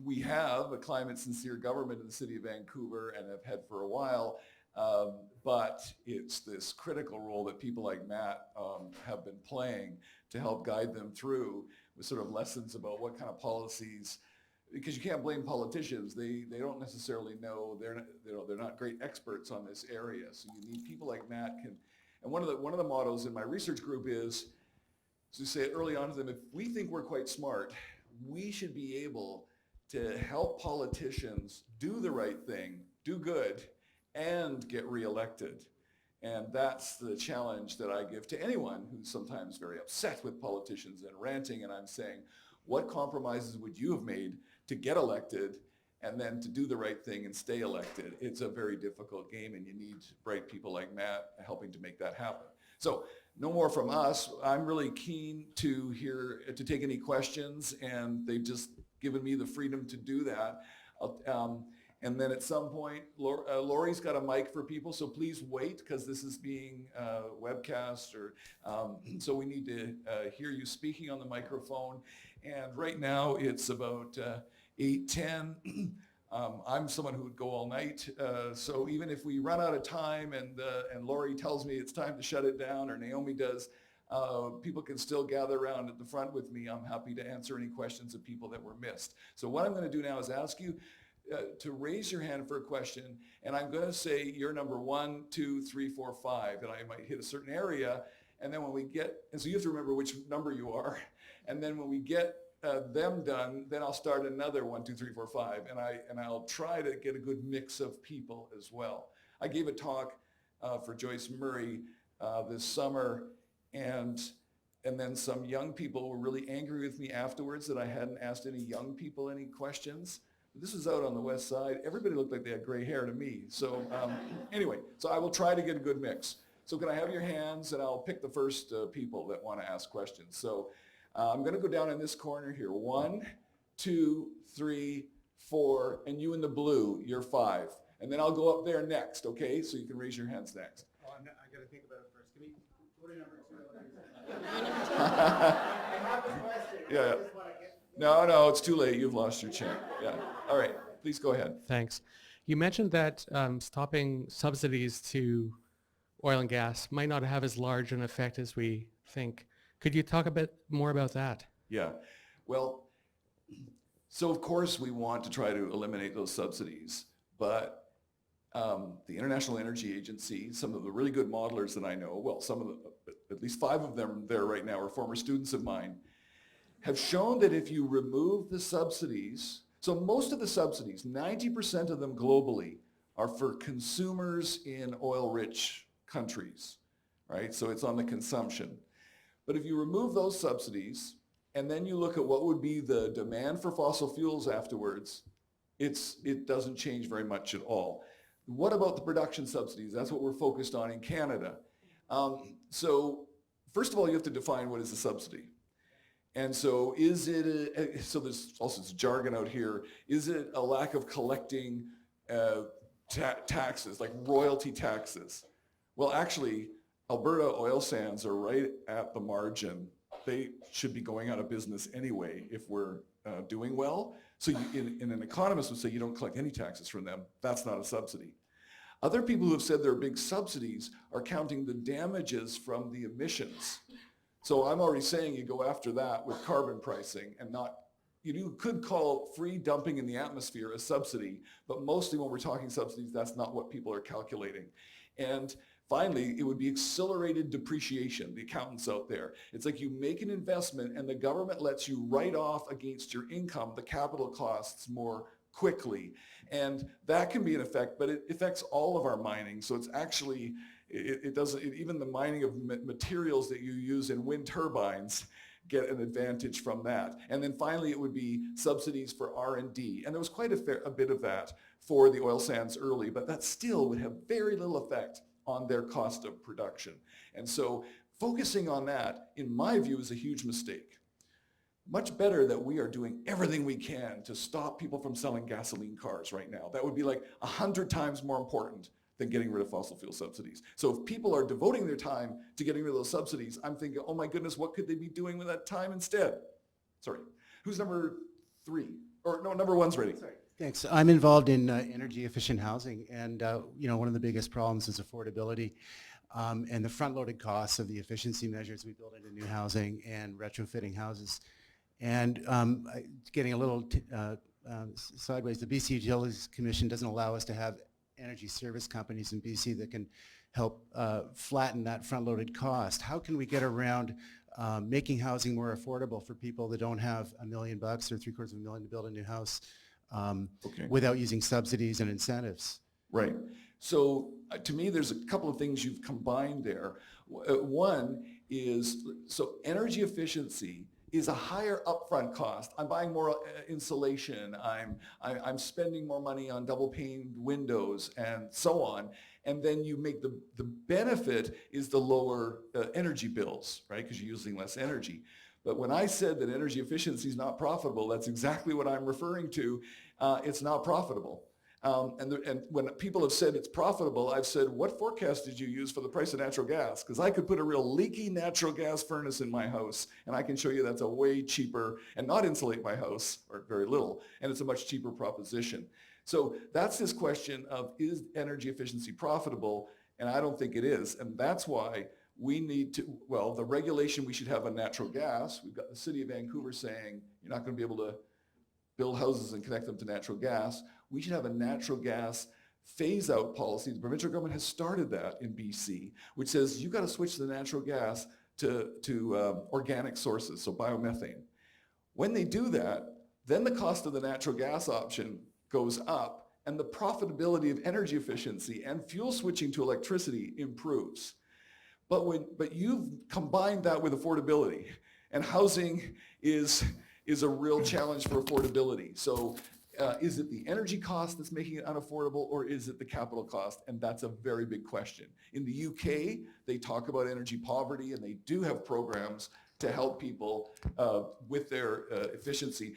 we have a climate sincere government in the city of Vancouver and have had for a while. But it's this critical role that people like Matt have been playing to help guide them through with sort of lessons about what kind of policies, because you can't blame politicians. They don't necessarily know, they're not great experts on this area. So you need people like Matt and one of the mottos in my research group is to say early on to them, if we think we're quite smart, we should be able to help politicians do the right thing, do good, and get reelected. And that's the challenge that I give to anyone who's sometimes very upset with politicians and ranting. And I'm saying, what compromises would you have made to get elected and then to do the right thing and stay elected? It's a very difficult game, and you need bright people like Matt helping to make that happen. So no more from us. I'm really keen to take any questions, and they've just given me the freedom to do that. And then at some point, Lori's got a mic for people, so please wait, because this is being webcast, so we need to hear you speaking on the microphone. And right now it's about 8:10. I'm someone who would go all night, so even if we run out of time and Lori tells me it's time to shut it down, or Naomi does, people can still gather around at the front with me. I'm happy to answer any questions of people that were missed. So what I'm going to do now is ask you to raise your hand for a question, and I'm going to say your number 1, 2, 3, 4, 5, and I might hit a certain area, and then when we get, and so you have to remember which number you are, and then when we get them done, then I'll start another 1, 2, 3, 4, 5, and I'll try to get a good mix of people as well. I gave a talk for Joyce Murray this summer, and then some young people were really angry with me afterwards that I hadn't asked any young people any questions. This was out on the west side. Everybody looked like they had gray hair to me. So anyway, so I will try to get a good mix. So can I have your hands, and I'll pick the first people that want to ask questions. So I'm going to go down in this corner here. 1, 2, 3, 4, and you in the blue, you're 5. And then I'll go up there next, okay? So you can raise your hands next. Oh, I got to think about it first. Give me, what are number 2? I have a question. Yeah. I just want to get... No, it's too late. You've lost your chance. Yeah. All right. Please go ahead. Thanks. You mentioned that stopping subsidies to oil and gas might not have as large an effect as we think. Could you talk a bit more about that? Yeah. Well, so of course we want to try to eliminate those subsidies, but the International Energy Agency, some of the really good modelers that I know, well, some of the, at least 5 of them there right now are former students of mine, have shown that if you remove the subsidies, so most of the subsidies, 90% of them globally, are for consumers in oil-rich countries, right? So it's on the consumption. But if you remove those subsidies, and then you look at what would be the demand for fossil fuels afterwards, it doesn't change very much at all. What about the production subsidies? That's what we're focused on in Canada. So first of all, you have to define what is a subsidy. And so is it, so there's also this jargon out here, is it a lack of collecting taxes, like royalty taxes? Well, actually, Alberta oil sands are right at the margin. They should be going out of business anyway if we're doing well. So an economist would say you don't collect any taxes from them. That's not a subsidy. Other people who have said they're big subsidies are counting the damages from the emissions. So I'm already saying you go after that with carbon pricing and not, you could call free dumping in the atmosphere a subsidy, but mostly when we're talking subsidies, that's not what people are calculating. And finally, it would be accelerated depreciation, the accountants out there. It's like you make an investment and the government lets you write off against your income the capital costs more quickly. And that can be an effect, but it affects all of our mining. So it's actually, it doesn't, even the mining of materials that you use in wind turbines get an advantage from that. And then finally, it would be subsidies for R&D. And there was quite a bit of that for the oil sands early, but that still would have very little effect on their cost of production. And so focusing on that, in my view, is a huge mistake. Much better that we are doing everything we can to stop people from selling gasoline cars right now. That would be like 100 times more important than getting rid of fossil fuel subsidies. So if people are devoting their time to getting rid of those subsidies, I'm thinking, oh my goodness, what could they be doing with that time instead? Sorry, who's number 3? Or no, number 1's ready. Sorry. Thanks. I'm involved in energy efficient housing, and one of the biggest problems is affordability and the front-loaded costs of the efficiency measures we build into new housing and retrofitting houses. And getting a little sideways, the BC Utilities Commission doesn't allow us to have energy service companies in BC that can help flatten that front-loaded cost. How can we get around making housing more affordable for people that don't have $1 million or $750,000 to build a new house without using subsidies and incentives? Right. So to me, there's a couple of things you've combined there. One is, so energy efficiency is a higher upfront cost. I'm buying more insulation. I'm spending more money on double pane windows and so on. And then you make the benefit is the lower energy bills, right? Because you're using less energy. But when I said that energy efficiency is not profitable, that's exactly what I'm referring to. It's not profitable. And when people have said it's profitable, I've said, what forecast did you use for the price of natural gas? Because I could put a real leaky natural gas furnace in my house, and I can show you that's a way cheaper, and not insulate my house, or very little, and it's a much cheaper proposition. So that's this question of, is energy efficiency profitable? And I don't think it is, and that's why we need to, well, the regulation we should have on natural gas, we've got the city of Vancouver saying, you're not going to be able to build houses and connect them to natural gas. We should have a natural gas phase-out policy. The provincial government has started that in BC, which says you've got to switch the natural gas to organic sources, so biomethane. When they do that, then the cost of the natural gas option goes up, and the profitability of energy efficiency and fuel switching to electricity improves. But you've combined that with affordability, and housing is a real challenge for affordability. So is it the energy cost that's making it unaffordable, or is it the capital cost? And that's a very big question. In the UK, they talk about energy poverty, and they do have programs to help people with their efficiency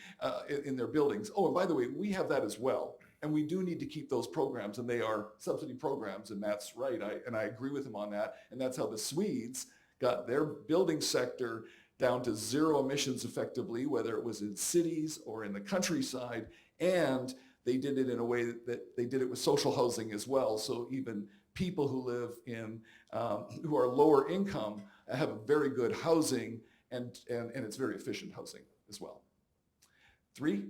in their buildings. Oh, and by the way, we have that as well. And we do need to keep those programs, and they are subsidy programs, and that's right. I agree with him on that. And that's how the Swedes got their building sector down to zero emissions effectively, whether it was in cities or in the countryside. And they did it in a way that they did it with social housing as well. So even people who live in, who are lower income have very good housing, and it's very efficient housing as well. 3?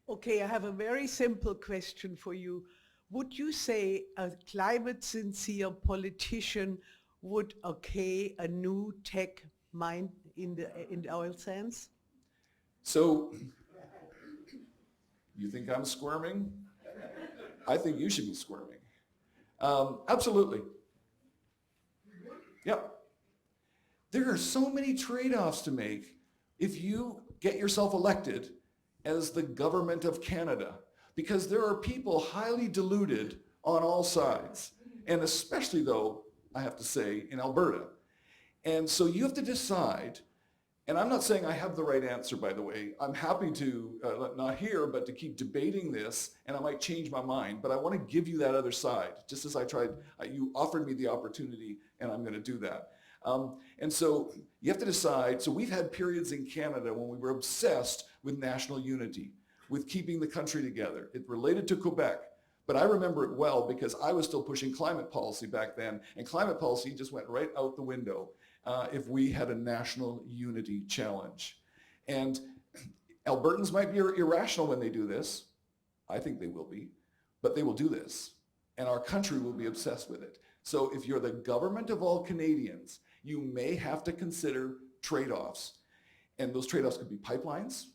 Okay, I have a very simple question for you. Would you say a climate sincere politician would okay a new tech mine in the oil sands? So, you think I'm squirming? I think you should be squirming. Absolutely. Yep. There are so many trade-offs to make if you get yourself elected as the government of Canada, because there are people highly deluded on all sides, and especially though, I have to say, in Alberta. And so you have to decide, and I'm not saying I have the right answer, by the way. I'm happy to, not here, but to keep debating this, and I might change my mind, but I want to give you that other side, just as I tried, you offered me the opportunity, and I'm going to do that. And so you have to decide, so we've had periods in Canada when we were obsessed with national unity, with keeping the country together. It related to Quebec, but I remember it well because I was still pushing climate policy back then, and climate policy just went right out the window if we had a national unity challenge. And Albertans might be irrational when they do this. I think they will be, but they will do this, and our country will be obsessed with it. So if you're the government of all Canadians, you may have to consider trade-offs. And those trade-offs could be pipelines,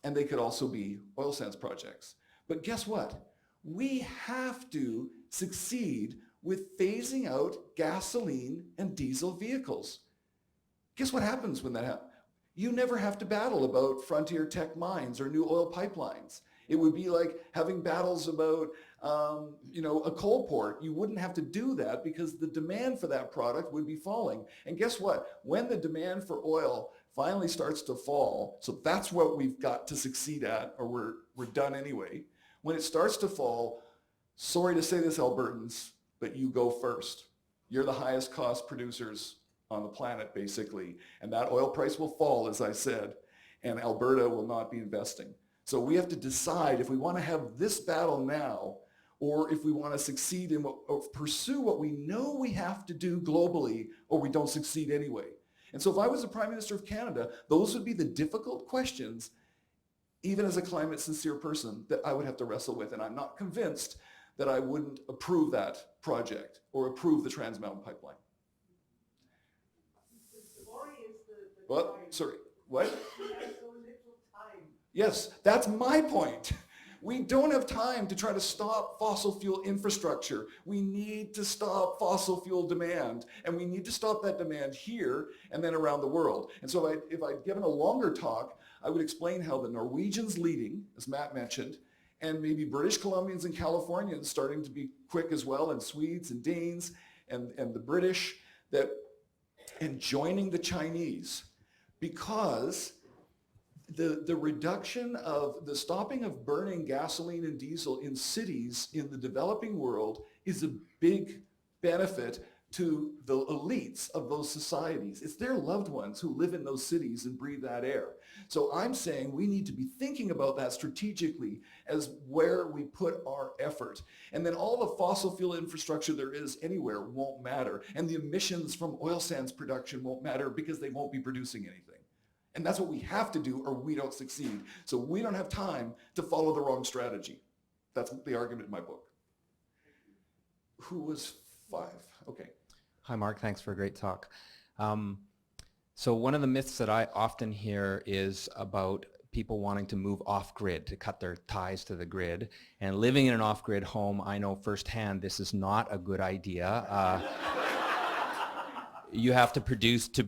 and they could also be oil sands projects. But guess what? We have to succeed with phasing out gasoline and diesel vehicles. Guess what happens when that happens? You never have to battle about frontier tech mines or new oil pipelines. It would be like having battles about a coal port. You wouldn't have to do that because the demand for that product would be falling. And guess what? When the demand for oil finally starts to fall, so that's what we've got to succeed at, or we're done anyway. When it starts to fall, sorry to say this, Albertans, but you go first. You're the highest cost producers on the planet, basically. And that oil price will fall, as I said, and Alberta will not be investing. So we have to decide if we want to have this battle now, or if we want to succeed in or pursue what we know we have to do globally, or we don't succeed anyway. And so if I was the Prime Minister of Canada, those would be the difficult questions, even as a climate sincere person, that I would have to wrestle with. And I'm not convinced that I wouldn't approve that project or approve the Trans Mountain Pipeline. The worry is the What? time. Sorry, what? We have so little time. Yes, that's my point. We don't have time to try to stop fossil fuel infrastructure. We need to stop fossil fuel demand, and we need to stop that demand here and then around the world. And so if I'd given a longer talk, I would explain how the Norwegians leading, as Matt mentioned, and maybe British Columbians and Californians starting to be quick as well, and Swedes and Danes and the British, and joining the Chinese, because the reduction of the stopping of burning gasoline and diesel in cities in the developing world is a big benefit to the elites of those societies. It's their loved ones who live in those cities and breathe that air. So I'm saying we need to be thinking about that strategically as where we put our effort. And then all the fossil fuel infrastructure there is anywhere won't matter. And the emissions from oil sands production won't matter because they won't be producing anything. And that's what we have to do or we don't succeed. So we don't have time to follow the wrong strategy. That's the argument in my book. Who was 5? Okay. Hi, Mark. Thanks for a great talk. So one of the myths that I often hear is about people wanting to move off-grid, to cut their ties to the grid. And living in an off-grid home, I know firsthand this is not a good idea. You have to produce, to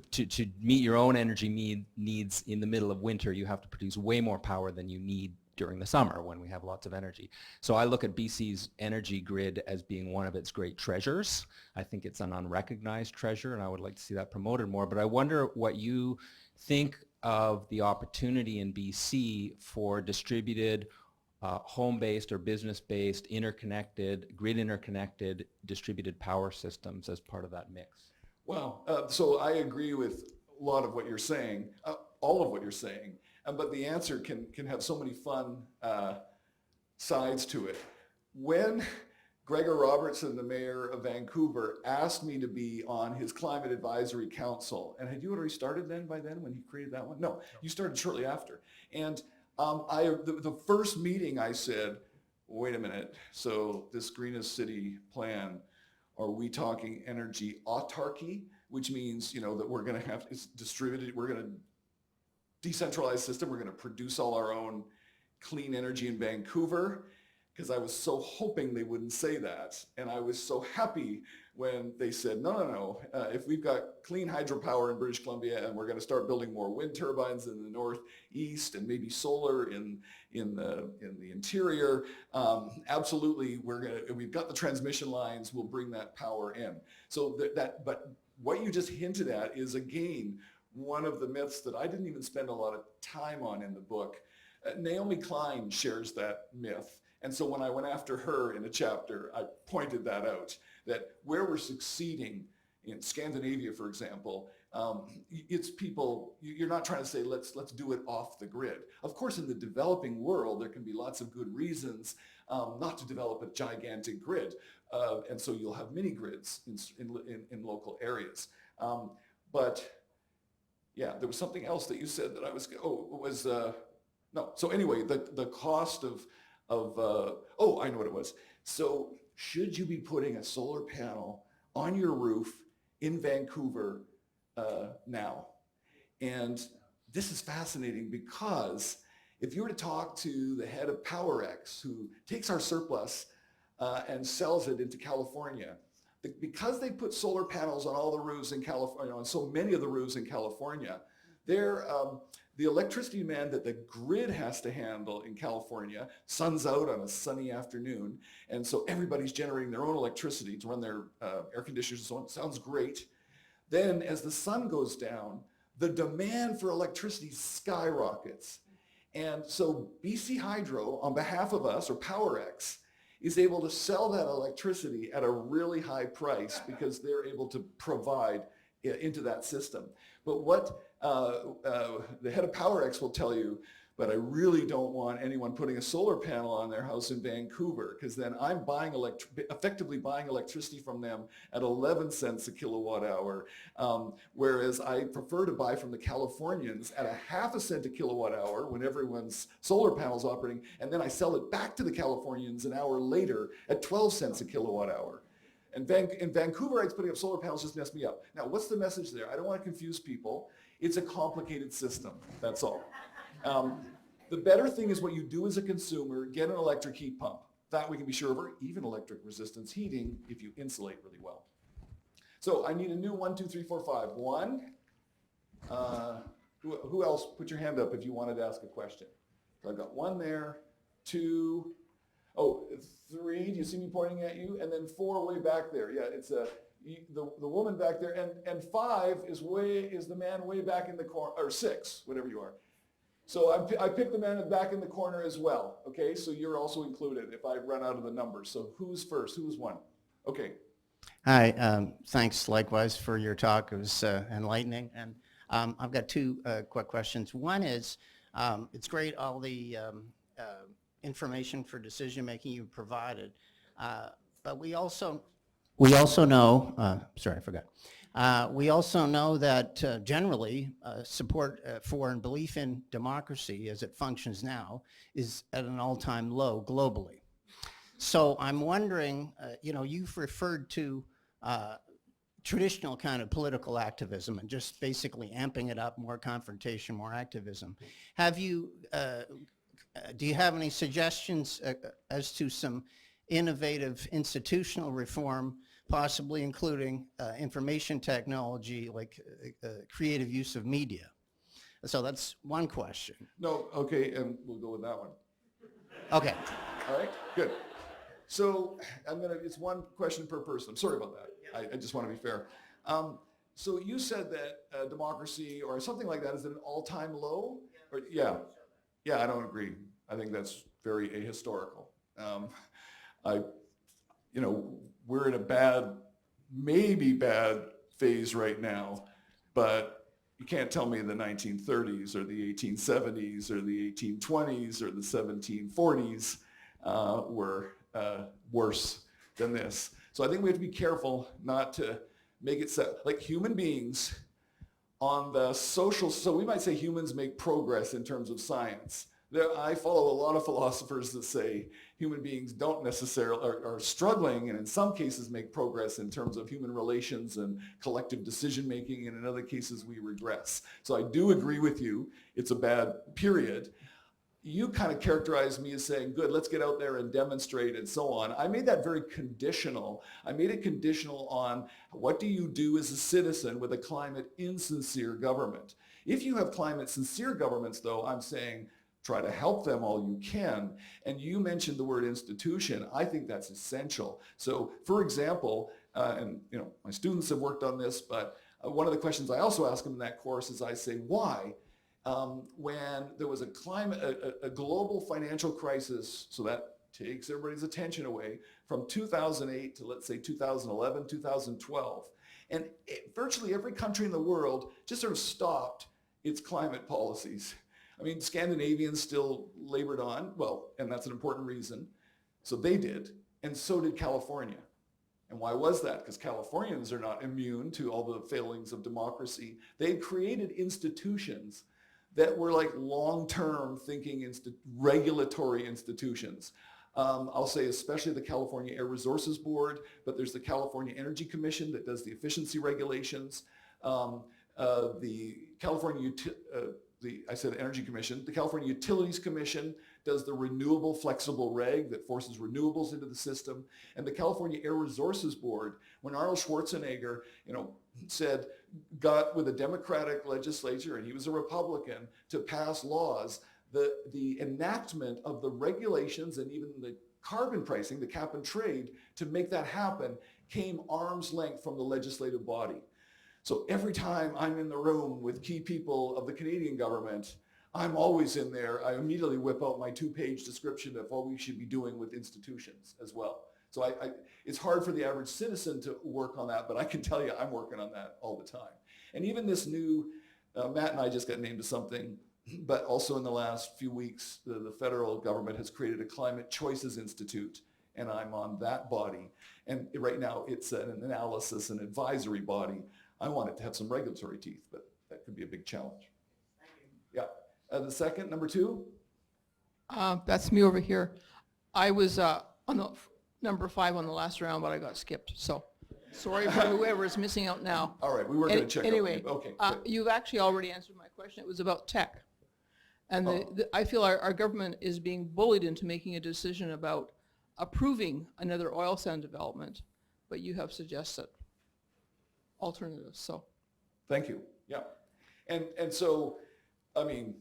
meet your own energy needs in the middle of winter, you have to produce way more power than you need during the summer when we have lots of energy. So I look at BC's energy grid as being one of its great treasures. I think it's an unrecognized treasure, and I would like to see that promoted more. But I wonder what you think of the opportunity in BC for distributed, home-based or business-based, interconnected, grid-interconnected, distributed power systems as part of that mix. Well, so I agree with a lot of what you're saying, all of what you're saying, but the answer can have so many fun sides to it. When Gregor Robertson, the mayor of Vancouver, asked me to be on his climate advisory council, and had you already started by then when he created that one? No, you started shortly after. And The first meeting I said, wait a minute, so this greenest city plan, are we talking energy autarky, which means, that we're going to have, it's distributed, we're going to decentralize system, we're going to produce all our own clean energy in Vancouver? Because I was so hoping they wouldn't say that. And I was so happy when they said, no. If we've got clean hydropower in British Columbia and we're going to start building more wind turbines in the northeast and maybe solar in the interior, absolutely, we've got the transmission lines, we'll bring that power in. So but what you just hinted at is, again, one of the myths that I didn't even spend a lot of time on in the book. Naomi Klein shares that myth. And so when I went after her in a chapter, I pointed that out, that where we're succeeding in Scandinavia, for example, it's people, you're not trying to say, let's do it off the grid. Of course, in the developing world, there can be lots of good reasons not to develop a gigantic grid. And so you'll have mini grids in local areas. But yeah, there was something else that you said that I was, no. So anyway, the cost of I know what it was. So should you be putting a solar panel on your roof in Vancouver now? And this is fascinating because if you were to talk to the head of PowerX, who takes our surplus and sells it into California, because they put solar panels on all the roofs in California, on so many of the roofs in California, the electricity demand that the grid has to handle in California, sun's out on a sunny afternoon, and so everybody's generating their own electricity to run their air conditioners and so on. Sounds great. Then as the sun goes down, the demand for electricity skyrockets. And so BC Hydro, on behalf of us, or PowerX, is able to sell that electricity at a really high price because they're able to provide into that system. But what the head of PowerX will tell you, but I really don't want anyone putting a solar panel on their house in Vancouver, because then I'm effectively buying electricity from them at 11 cents a kilowatt hour, whereas I prefer to buy from the Californians at a half a cent a kilowatt hour when everyone's solar panel's operating, and then I sell it back to the Californians an hour later at 12 cents a kilowatt hour. And in Vancouverites putting up solar panels just messed me up. Now, what's the message there? I don't want to confuse people. It's a complicated system, that's all. The better thing is what you do as a consumer, get an electric heat pump. That we can be sure of, or even electric resistance heating if you insulate really well. So I need a new 1, 2, 3, 4, 5. 1, who else? Put your hand up if you wanted to ask a question. So I've got 1 there, 2, 3, do you see me pointing at you? And then 4 way back there. Yeah, it's the woman back there, and 5 is the man way back in the corner, or 6, whatever you are. So I picked the man back in the corner as well. Okay, so you're also included if I run out of the numbers. So who's first? Who's 1? Okay. Hi, thanks likewise for your talk. It was enlightening. And I've got 2 quick questions. One is, it's great all the information for decision making you provided, but we also know, sorry, I forgot. We also know that generally support for and belief in democracy as it functions now is at an all-time low globally. So I'm wondering, you've referred to traditional kind of political activism and just basically amping it up, more confrontation, more activism. Do you have any suggestions as to some innovative institutional reform, possibly including information technology, like creative use of media? So that's one question. No, okay, and we'll go with that one. Okay. All right, good. So it's 1 question per person. I'm sorry about that. I just want to be fair. So you said that democracy or something like that is at an all-time low? Yeah, I don't agree. I think that's very ahistorical. We're in a maybe bad phase right now, but you can't tell me the 1930s or the 1870s or the 1820s or the 1740s were worse than this. So I think we have to be careful not to make it like human beings on the social, so we might say humans make progress in terms of science, I follow a lot of philosophers that say human beings don't necessarily, are struggling, and in some cases make progress in terms of human relations and collective decision making, and in other cases we regress. So I do agree with you, it's a bad period. You kind of characterized me as saying, good, let's get out there and demonstrate and so on. I made that very conditional. I made it conditional on what do you do as a citizen with a climate insincere government. If you have climate sincere governments, though, I'm saying try to help them all you can. And you mentioned the word institution. I think that's essential. So for example, and my students have worked on this, but one of the questions I also ask them in that course is I say, why? When there was a global financial crisis, so that takes everybody's attention away, from 2008 to let's say 2011, 2012, and virtually every country in the world just sort of stopped its climate policies. I mean, Scandinavians still labored on, well, and that's an important reason. So they did, and so did California. And why was that? Because Californians are not immune to all the failings of democracy. They had created institutions that were like long-term thinking regulatory institutions. I'll say especially the California Air Resources Board, but there's the California Energy Commission that does the efficiency regulations. The California, I said Energy Commission, the California Utilities Commission does the renewable flexible reg that forces renewables into the system. And the California Air Resources Board, when Arnold Schwarzenegger, got with a Democratic legislature, and he was a Republican, to pass laws, the enactment of the regulations and even the carbon pricing, the cap and trade, to make that happen came arm's length from the legislative body. So every time I'm in the room with key people of the Canadian government, I'm always in there. I immediately whip out my 2-page description of what we should be doing with institutions as well. So it's hard for the average citizen to work on that, but I can tell you I'm working on that all the time. And even this new, Matt and I just got named to something, but also in the last few weeks, the federal government has created a Climate Choices Institute, and I'm on that body. And right now it's an analysis and advisory body. I want it to have some regulatory teeth, but that could be a big challenge. Thank you. Yeah. The second, number 2? That's me over here. I was on the number 5 on the last round, but I got skipped. So sorry for whoever is missing out now. All right, we were going to check anyway, up. Okay. You've actually already answered my question. It was about tech. And I feel our government is being bullied into making a decision about approving another oil sand development, but you have suggested alternatives. So thank you. Yeah. And so, I mean,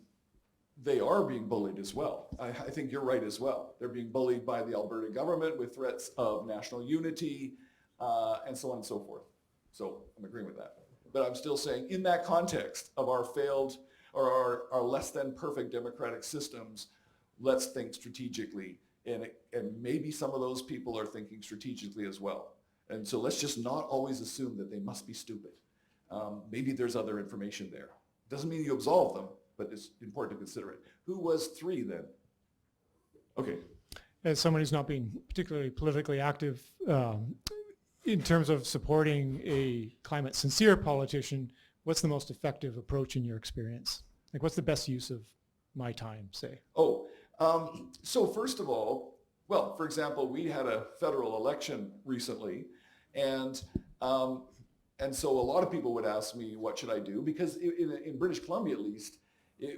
they are being bullied as well. I think you're right as well. They're being bullied by the Alberta government with threats of national unity and so on and so forth. So I'm agreeing with that. But I'm still saying in that context of our failed or our less than perfect democratic systems, let's think strategically. And maybe some of those people are thinking strategically as well. And so let's just not always assume that they must be stupid. Maybe there's other information there. Doesn't mean you absolve them, but it's important to consider it. Who was 3 then? Okay. As someone who's not being particularly politically active, in terms of supporting a climate sincere politician, what's the most effective approach in your experience? Like, what's the best use of my time, say? So first of all, well, for example, we had a federal election recently, and so a lot of people would ask me, what should I do? Because in British Columbia, at least,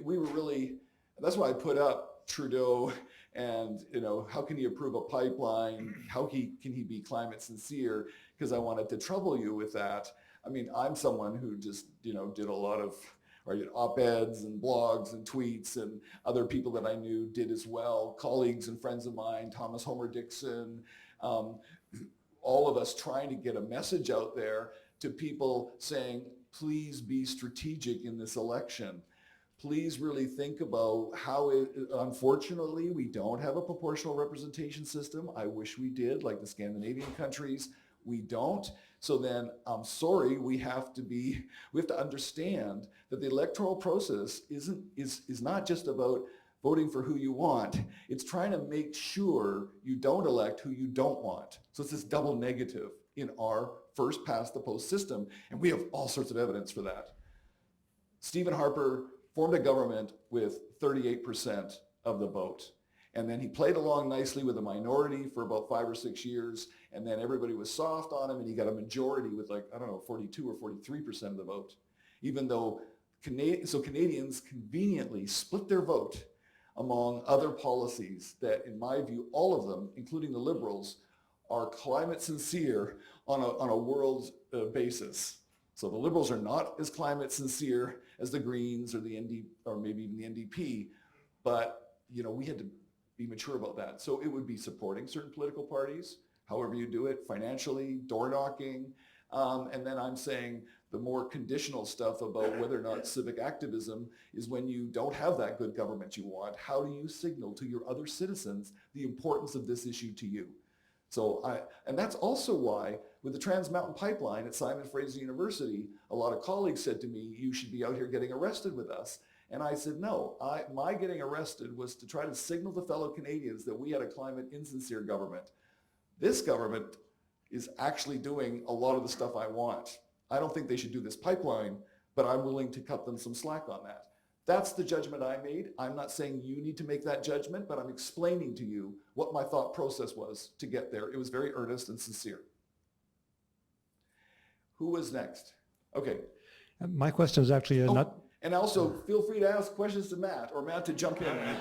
we were really, that's why I put up Trudeau and, how can he approve a pipeline? How can he be climate sincere? Because I wanted to trouble you with that. I mean, I'm someone who just, did a lot of op-eds and blogs and tweets, and other people that I knew did as well, colleagues and friends of mine, Thomas Homer Dixon, all of us trying to get a message out there to people saying, please be strategic in this election. Please really think about how unfortunately, we don't have a proportional representation system. I wish we did, like the Scandinavian countries. We don't. So then I'm sorry, we have to understand that the electoral process is not just about voting for who you want. It's trying to make sure you don't elect who you don't want. So it's this double negative in our first past the post system. And we have all sorts of evidence for that. Stephen Harper formed a government with 38% of the vote. And then he played along nicely with a minority for about 5 or 6 years, and then everybody was soft on him, and he got a majority with 42 or 43% of the vote. Even though Canadians conveniently split their vote among other policies that, in my view, all of them, including the Liberals, are climate sincere on a world basis. So the Liberals are not as climate sincere as the Greens or the or maybe even the NDP, but we had to be mature about that. So it would be supporting certain political parties, however you do it, financially, door knocking, and then I'm saying the more conditional stuff about whether or not civic activism is when you don't have that good government you want. How do you signal to your other citizens the importance of this issue to you? So and that's also why with the Trans Mountain Pipeline at Simon Fraser University, a lot of colleagues said to me, you should be out here getting arrested with us. And I said, no, my getting arrested was to try to signal to fellow Canadians that we had a climate insincere government. This government is actually doing a lot of the stuff I want. I don't think they should do this pipeline, but I'm willing to cut them some slack on that. That's the judgment I made. I'm not saying you need to make that judgment, but I'm explaining to you what my thought process was to get there. It was very earnest and sincere. Who was next? Okay. My question is actually not... And also, feel free to ask questions to Matt, or Matt to jump in. I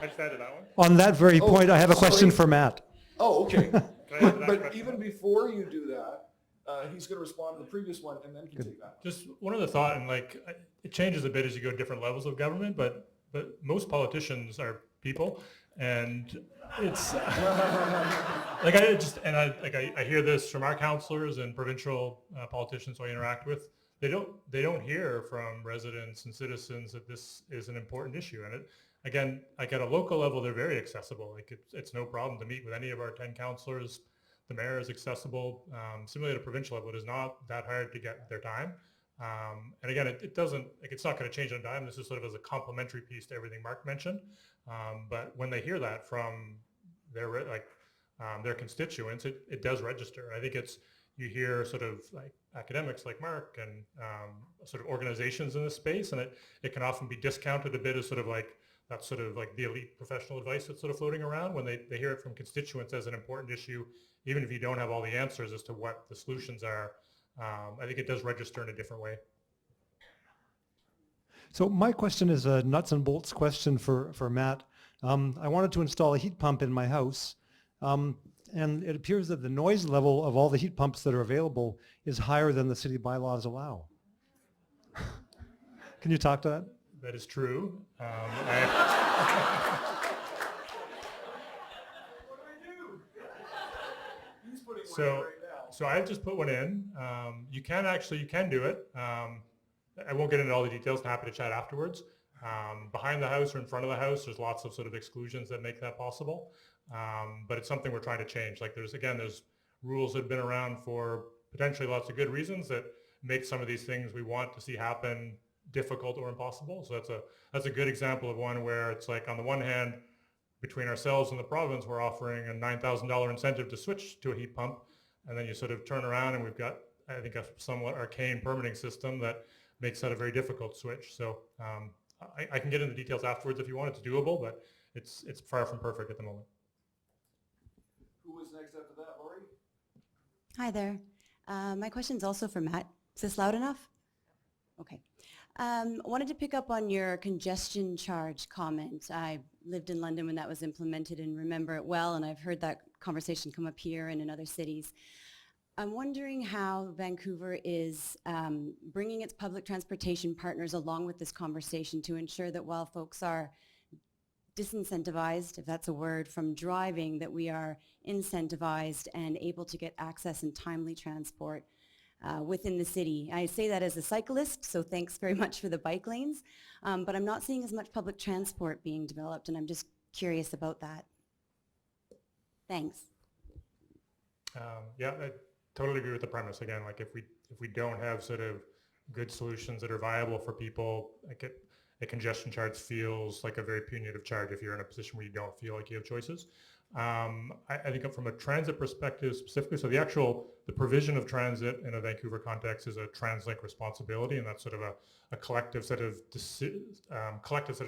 just added that one. On that very point, I have a question sorry. for Matt. Oh, okay. Can I add that But question? even before you do that, he's going to respond to the previous one, and then can take that. Just one other thought, and it changes a bit as you go to different levels of government, but most politicians are people, and it's I hear this from our councillors and provincial politicians who I interact with. They don't hear from residents and citizens that this is an important issue, and again, at a local level, they're very accessible. It's no problem to meet with any of our 10 councillors. The mayor is accessible. Similarly, at a provincial level, it is not that hard to get their time. And again, it doesn't, it's not going to change on a dime. This is sort of as a complementary piece to everything Mark mentioned. But when they hear that from their constituents, it does register. I think you hear sort of academics like Mark and sort of organizations in this space, and it can often be discounted a bit as sort of that's sort of the elite professional advice that's sort of floating around when they hear it from constituents as an important issue, even if you don't have all the answers as to what the solutions are. I think it does register in a different way. So my question is a nuts and bolts question for Matt. I wanted to install a heat pump in my house, and it appears that the noise level of all the heat pumps that are available is higher than the city bylaws allow. Can you talk to that? That is true. So I've just put one in. You can do it. I won't get into all the details. I'm happy to chat afterwards. Behind the house or in front of the house, there's lots of sort of exclusions that make that possible. But it's something we're trying to change. There's rules that have been around for potentially lots of good reasons that make some of these things we want to see happen difficult or impossible. So that's a good example of one where it's on the one hand, between ourselves and the province, we're offering a $9,000 incentive to switch to a heat pump. And then you sort of turn around and we've got, I think, a somewhat arcane permitting system that makes that a very difficult switch. So I can get into the details afterwards if you want. It's doable, but it's far from perfect at the moment. Who was next after that, Lori? Hi there. My question's also for Matt. Is this loud enough? Okay. Wanted to pick up on your congestion charge comment. I lived in London when that was implemented and remember it well, and I've heard that conversation come up here and in other cities. I'm wondering how Vancouver is bringing its public transportation partners along with this conversation to ensure that while folks are disincentivized, if that's a word, from driving, that we are incentivized and able to get access and timely transport within the city. I say that as a cyclist, so thanks very much for the bike lanes, but I'm not seeing as much public transport being developed, and I'm just curious about that. Thanks. Yeah, I totally agree with the premise. Again, if we don't have sort of good solutions that are viable for people, a congestion charge feels like a very punitive charge if you're in a position where you don't feel like you have choices. I think from a transit perspective specifically, so the provision of transit in a Vancouver context is a TransLink responsibility, and that's sort of a collective set of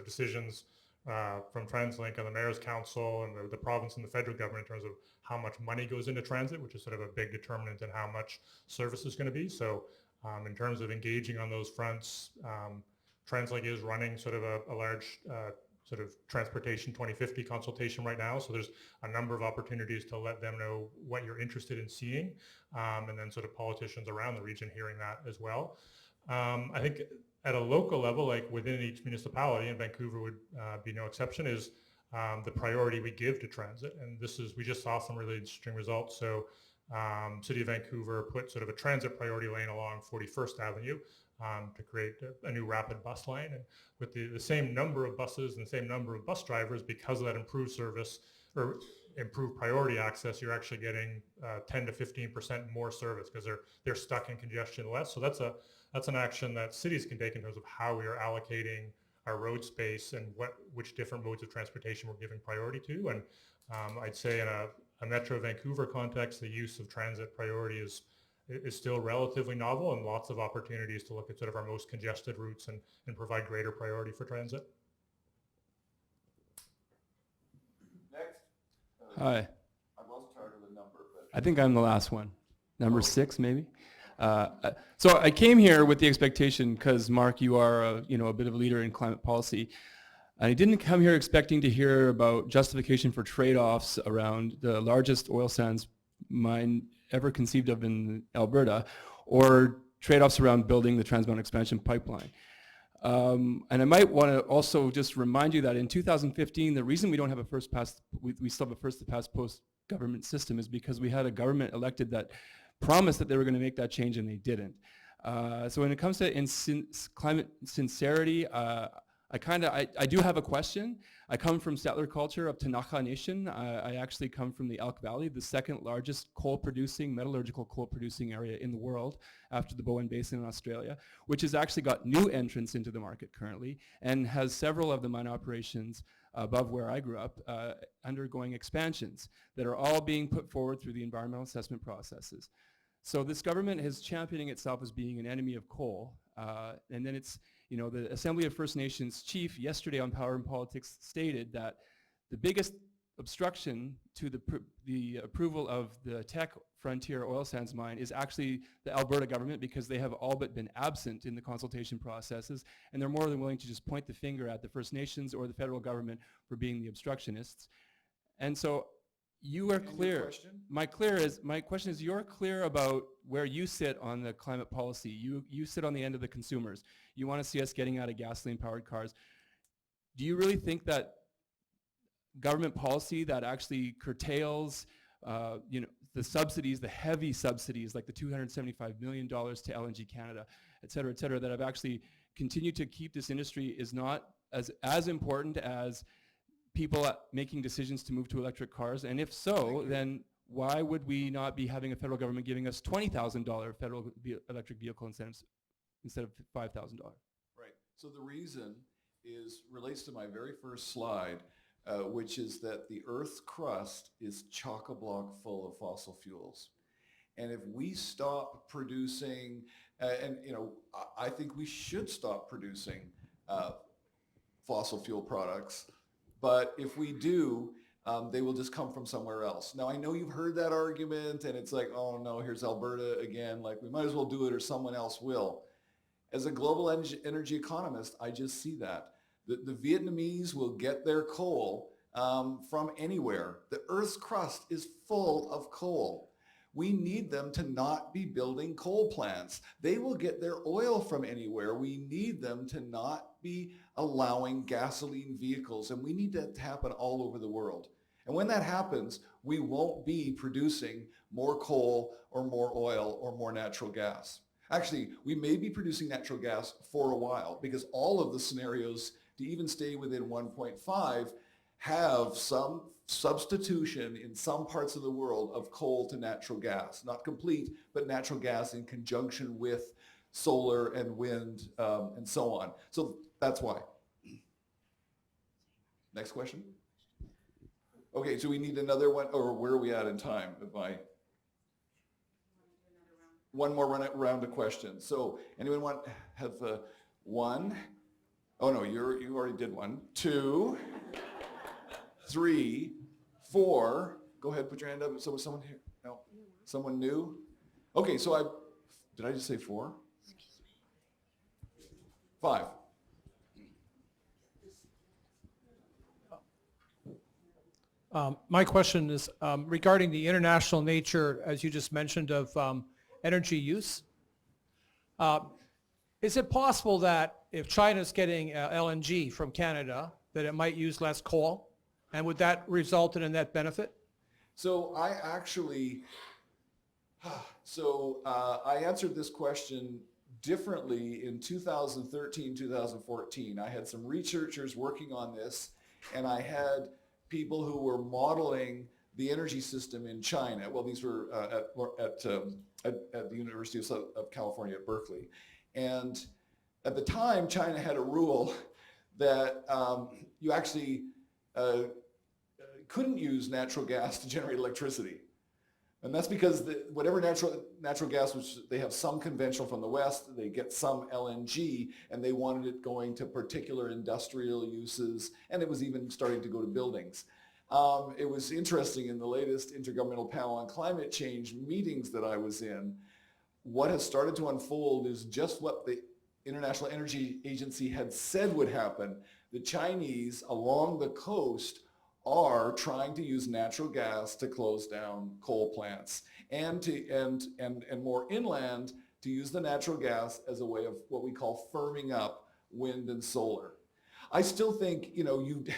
decisions from TransLink and the Mayor's Council and the province and the federal government in terms of how much money goes into transit, which is sort of a big determinant in how much service is going to be. So in terms of engaging on those fronts, TransLink is running sort of a large sort of transportation 2050 consultation right now. So there's a number of opportunities to let them know what you're interested in seeing, and then sort of politicians around the region hearing that as well. I think at a local level, like within each municipality, and Vancouver would be no exception, is the priority we give to transit. And this is, we just saw some really interesting results. So City of Vancouver put sort of a transit priority lane along 41st Avenue to create a new rapid bus line. And with the same number of buses and the same number of bus drivers, because of that improved service or improved priority access, you're actually getting 10 to 15% more service because they're stuck in congestion less. So that's an action that cities can take in terms of how we are allocating our road space and which different modes of transportation we're giving priority to. And I'd say in a Metro Vancouver context, the use of transit priority is still relatively novel, and lots of opportunities to look at sort of our most congested routes and provide greater priority for transit. Next. Hi. I lost track of the number, but I think I'm the last one. Number 6, maybe. So I came here with the expectation, because Mark, you are a bit of a leader in climate policy. I didn't come here expecting to hear about justification for trade-offs around the largest oil sands mine ever conceived of in Alberta, or trade-offs around building the Trans Mountain Expansion Pipeline. And I might want to also just remind you that in 2015, the reason we don't have a we still have a first-to-pass-post government system is because we had a government elected that promised that they were going to make that change, and they didn't. So when it comes to climate sincerity, I do have a question. I come from settler culture of Tanaka Nation. I actually come from the Elk Valley, the second largest metallurgical coal producing area in the world after the Bowen Basin in Australia, which has actually got new entrants into the market currently and has several of the mine operations above where I grew up undergoing expansions that are all being put forward through the environmental assessment processes. So this government is championing itself as being an enemy of coal, and then it's the Assembly of First Nations chief yesterday on Power and Politics stated that the biggest obstruction to the approval of the Teck Frontier oil sands mine is actually the Alberta government, because they have all but been absent in the consultation processes, and they're more than willing to just point the finger at the First Nations or the federal government for being the obstructionists. And so you are clear. My question is, you're clear about where you sit on the climate policy. You sit on the end of the consumers. You want to see us getting out of gasoline-powered cars. Do you really think that government policy that actually curtails, the subsidies, the heavy subsidies, like the $275 million to LNG Canada, et cetera, that have actually continued to keep this industry is not as important as people making decisions to move to electric cars? And if so, then why would we not be having a federal government giving us $20,000 federal electric vehicle incentives instead of $5,000? Right. So the reason relates to my very first slide, which is that the Earth's crust is chock-a-block full of fossil fuels. And if we stop producing, I think we should stop producing fossil fuel products. But if we do, they will just come from somewhere else. Now, I know you've heard that argument, and it's like, oh no, here's Alberta again. Like, we might as well do it or someone else will. As a global energy economist, I just see that. The Vietnamese will get their coal from anywhere. The Earth's crust is full of coal. We need them to not be building coal plants. They will get their oil from anywhere. We need them to not be allowing gasoline vehicles, and we need that to happen all over the world. And when that happens, we won't be producing more coal or more oil or more natural gas. Actually, we may be producing natural gas for a while, because all of the scenarios to even stay within 1.5 have some substitution in some parts of the world of coal to natural gas. Not complete, but natural gas in conjunction with solar and wind and so on. So that's why. Next question. Okay, so we need another one, or where are we at in time? One more round of questions. So anyone have one? Oh no, you already did one. 2, 3, 4. Go ahead, put your hand up. So was someone here? No, someone new? Okay, so did I just say 4? 5. My question is regarding the international nature, as you just mentioned, of energy use. Is it possible that if China's getting LNG from Canada, that it might use less coal? And would that result in a net benefit? So I answered this question differently in 2013, 2014. I had some researchers working on this, and I had people who were modeling the energy system in China. Well, these were at the University of California at Berkeley. And at the time, China had a rule that you actually couldn't use natural gas to generate electricity. And that's because whatever natural gas, which they have some conventional from the West, they get some LNG, and they wanted it going to particular industrial uses, and it was even starting to go to buildings. It was interesting in the latest Intergovernmental Panel on Climate Change meetings that I was in, what has started to unfold is just what the International Energy Agency had said would happen. The Chinese along the coast are trying to use natural gas to close down coal plants, and more inland to use the natural gas as a way of what we call firming up wind and solar. I still think, the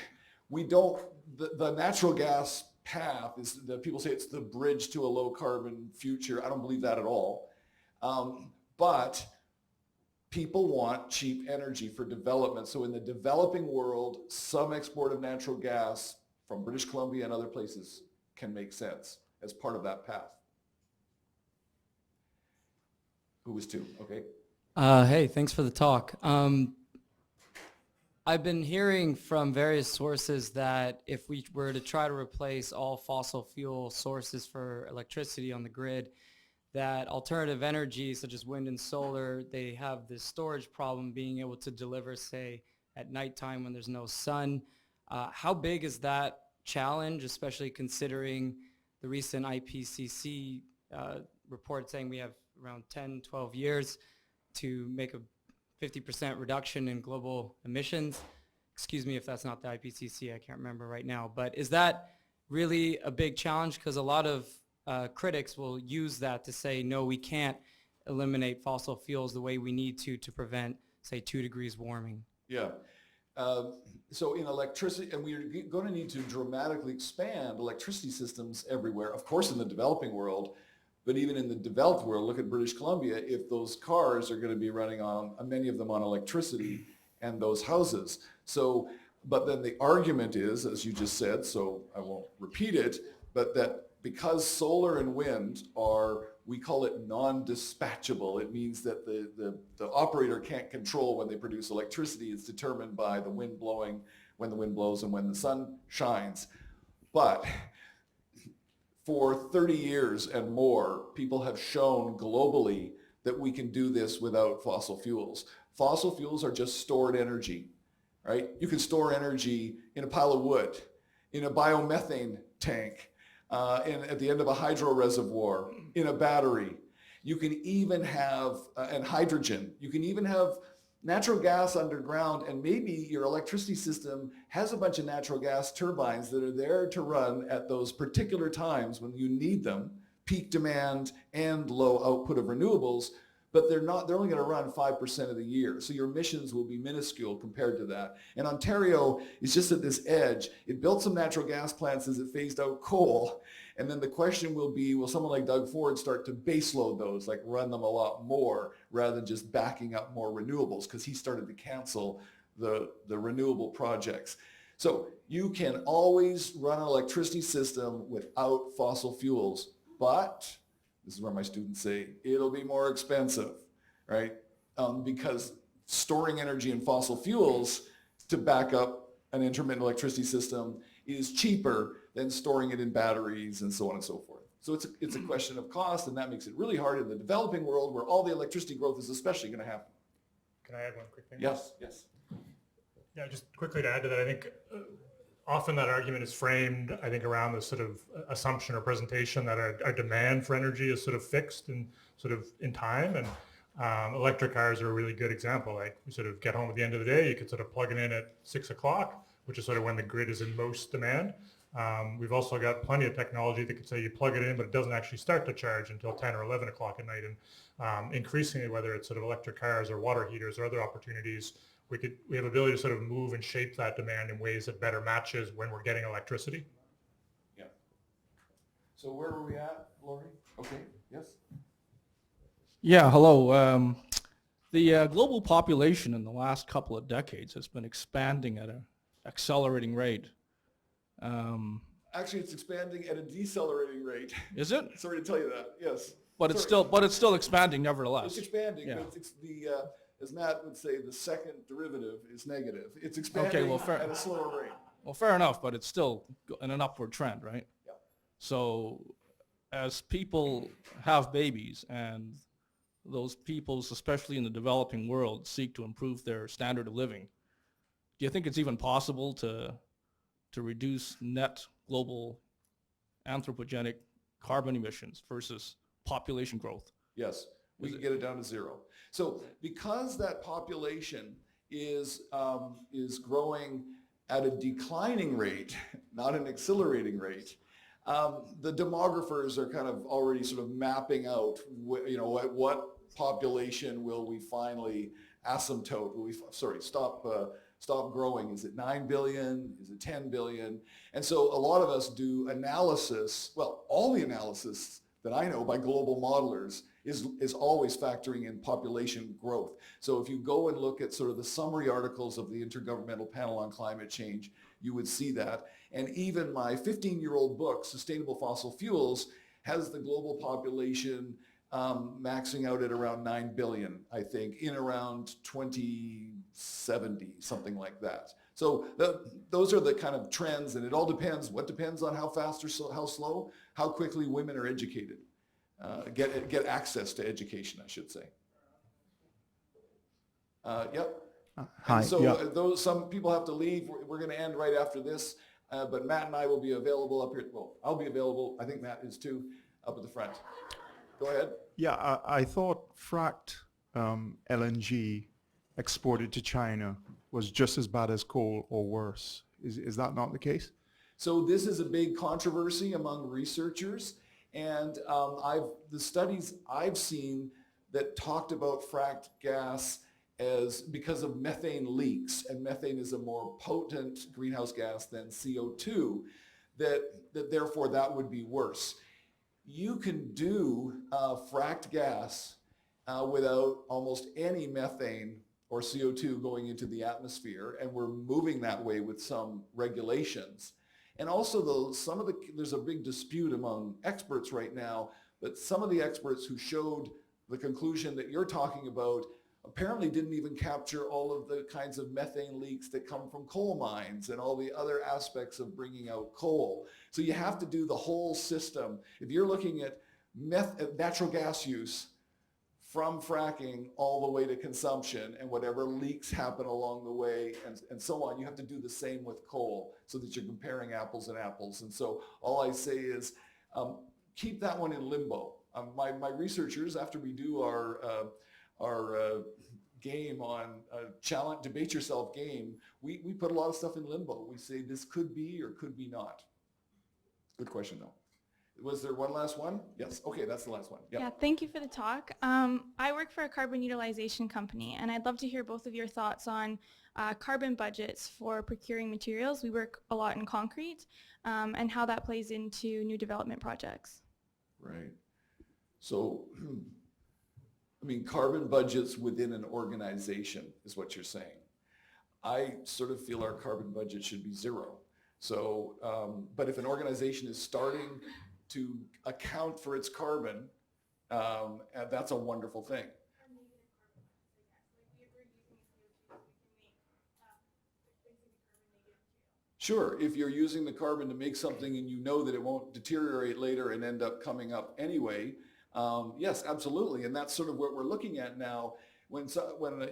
natural gas path is, people say it's the bridge to a low carbon future. I don't believe that at all. But people want cheap energy for development. So in the developing world, some export of natural gas from British Columbia and other places can make sense as part of that path. Who was 2? Okay. Hey, thanks for the talk. I've been hearing from various sources that if we were to try to replace all fossil fuel sources for electricity on the grid, that alternative energy such as wind and solar, they have this storage problem being able to deliver, say, at nighttime when there's no sun. How big is that challenge, especially considering the recent IPCC report saying we have around 10, 12 years to make a 50% reduction in global emissions? Excuse me if that's not the IPCC, I can't remember right now. But is that really a big challenge? Because a lot of critics will use that to say, no, we can't eliminate fossil fuels the way we need to prevent, say, 2 degrees warming. Yeah. So in electricity, and we're going to need to dramatically expand electricity systems everywhere, of course in the developing world, but even in the developed world, look at British Columbia, if those cars are going to be running on, many of them on electricity, and those houses. So, but then the argument is, as you just said, so I won't repeat it, but that because solar and wind are, we call it non-dispatchable. It means that the operator can't control when they produce electricity. It's determined by the wind blowing, when the wind blows and when the sun shines. But for 30 years and more, people have shown globally that we can do this without fossil fuels. Fossil fuels are just stored energy, right? You can store energy in a pile of wood, in a biomethane tank, at the end of a hydro reservoir, in a battery. You can even have, and hydrogen, you can even have natural gas underground, and maybe your electricity system has a bunch of natural gas turbines that are there to run at those particular times when you need them, peak demand and low output of renewables, but they're only going to run 5% of the year. So your emissions will be minuscule compared to that. And Ontario is just at this edge. It built some natural gas plants as it phased out coal. And then the question will be, will someone like Doug Ford start to baseload those, like run them a lot more rather than just backing up more renewables? Because he started to cancel the renewable projects. So you can always run an electricity system without fossil fuels, but this is where my students say, it'll be more expensive, right? Because storing energy in fossil fuels to back up an intermittent electricity system is cheaper than storing it in batteries and so on and so forth. So it's a question of cost, and that makes it really hard in the developing world where all the electricity growth is especially going to happen. Can I add one quick thing? Yes, yes. Yeah, just quickly to add to that, I think often that argument is framed, I think, around this sort of assumption or presentation that our demand for energy is sort of fixed and sort of in time. And electric cars are a really good example. Like you sort of get home at the end of the day, you could sort of plug it in at 6 o'clock, which is sort of when the grid is in most demand. We've also got plenty of technology that could say you plug it in, but it doesn't actually start to charge until 10 or 11 o'clock at night. And increasingly, whether it's sort of electric cars or water heaters or other opportunities, we have ability to sort of move and shape that demand in ways that better matches when we're getting electricity. Yeah. So where are we at, Lori? Okay, yes? Yeah, hello. The global population in the last couple of decades has been expanding at an accelerating rate. Actually, it's expanding at a decelerating rate. Is it? Sorry to tell you that, yes. But it's still expanding nevertheless. It's expanding, Yeah. but it's as Matt would say, the second derivative is negative. It's expanding at a slower rate. Well, fair enough, but it's still in an upward trend, right? Yeah. So as people have babies and those peoples, especially in the developing world, seek to improve their standard of living, do you think it's even possible to reduce net global anthropogenic carbon emissions versus population growth? Yes, we can get it down to zero. So because that population is growing at a declining rate, not an accelerating rate, the demographers are kind of already sort of mapping out, at what population will we finally asymptote? Will we stop growing? Is it 9 billion? Is it 10 billion? And so a lot of us do analysis. Well, all the analysis that I know by global modelers is always factoring in population growth. So if you go and look at sort of the summary articles of the Intergovernmental Panel on Climate Change, you would see that. And even my 15-year-old book, Sustainable Fossil Fuels, has the global population maxing out at around 9 billion, I think, in around 2070, something like that. So those are the kind of trends, and it all depends. What depends on how fast or how slow? How quickly women are educated, get access to education, I should say. Yep. Hi. So some people have to leave. We're going to end right after this, but Matt and I will be available up here. Well, I'll be available. I think Matt is too, up at the front. Go ahead. Yeah, I thought fracked LNG exported to China was just as bad as coal or worse. Is that not the case? So this is a big controversy among researchers, and the studies I've seen that talked about fracked gas as because of methane leaks, and methane is a more potent greenhouse gas than CO2, that therefore that would be worse. You can do fracked gas without almost any methane or CO2 going into the atmosphere, and we're moving that way with some regulations. And also, there's a big dispute among experts right now, but some of the experts who showed the conclusion that you're talking about apparently didn't even capture all of the kinds of methane leaks that come from coal mines and all the other aspects of bringing out coal. So you have to do the whole system. If you're looking at natural gas use from fracking all the way to consumption and whatever leaks happen along the way and so on, you have to do the same with coal so that you're comparing apples and apples. And so all I say is keep that one in limbo. My researchers, after we do our game on challenge, debate yourself game, we put a lot of stuff in limbo. We say this could be or could be not. Good question though. Was there one last one? Yes. Okay, that's the last one. Yep. Yeah, thank you for the talk. I work for a carbon utilization company, and I'd love to hear both of your thoughts on carbon budgets for procuring materials. We work a lot in concrete, and how that plays into new development projects. Right. So, I mean, carbon budgets within an organization is what you're saying. I sort of feel our carbon budget should be zero. So, but if an organization is starting to account for its carbon, that's a wonderful thing. Sure, if you're using the carbon to make something and you know that it won't deteriorate later and end up coming up anyway, yes, absolutely. And that's sort of what we're looking at now. When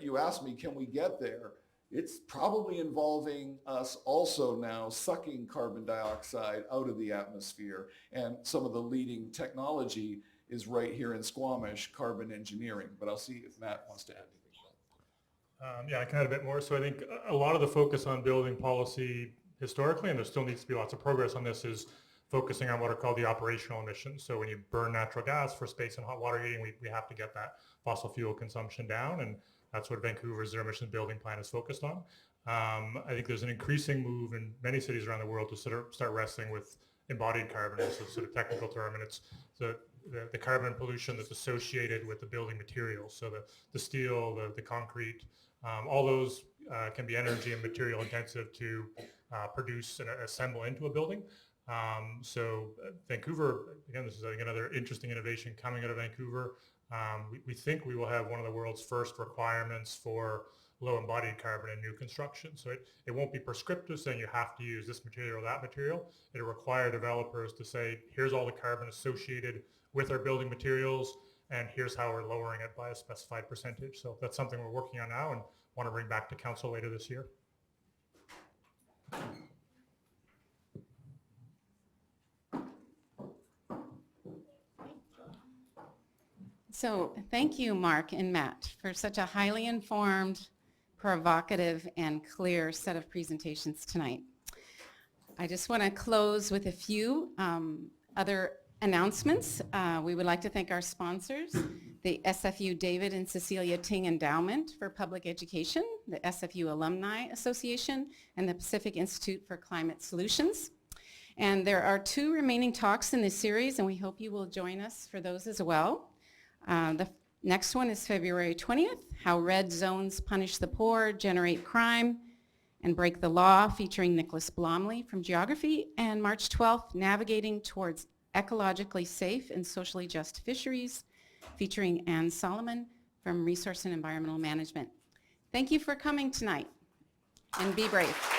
you ask me, can we get there? it's probably involving us also now sucking carbon dioxide out of the atmosphere. And some of the leading technology is right here in Squamish, carbon engineering. But I'll see if Matt wants to add anything. Yeah, I can add a bit more. So I think a lot of the focus on building policy historically, and there still needs to be lots of progress on this, is focusing on what are called the operational emissions. So when you burn natural gas for space and hot water heating, we have to get that fossil fuel consumption down, and that's what Vancouver's zero emissions building plan is focused on. I think there's an increasing move in many cities around the world to sort of start wrestling with embodied carbon. It's a sort of technical term, and it's the carbon pollution that's associated with the building materials. So the steel, the concrete, all those can be energy and material intensive to produce and assemble into a building. So Vancouver, again, this is I think another interesting innovation coming out of Vancouver. We think we will have one of the world's first requirements for low embodied carbon in new construction. So it won't be prescriptive saying you have to use this material or that material. It'll require developers to say, here's all the carbon associated with our building materials, and here's how we're lowering it by a specified percentage. So that's something we're working on now and want to bring back to council later this year. So thank you, Mark and Matt, for such a highly informed, provocative, and clear set of presentations tonight. I just want to close with a few other announcements. We would like to thank our sponsors, the SFU David and Cecilia Ting Endowment for Public Education, the SFU Alumni Association, and the Pacific Institute for Climate Solutions. And there are 2 remaining talks in this series, and we hope you will join us for those as well. The next one is February 20th, How Red Zones Punish the Poor, Generate Crime, and Break the Law, featuring Nicholas Blomley from Geography, and March 12th, Navigating Towards Ecologically Safe and Socially Just Fisheries, featuring Anne Solomon from Resource and Environmental Management. Thank you for coming tonight, and be brave.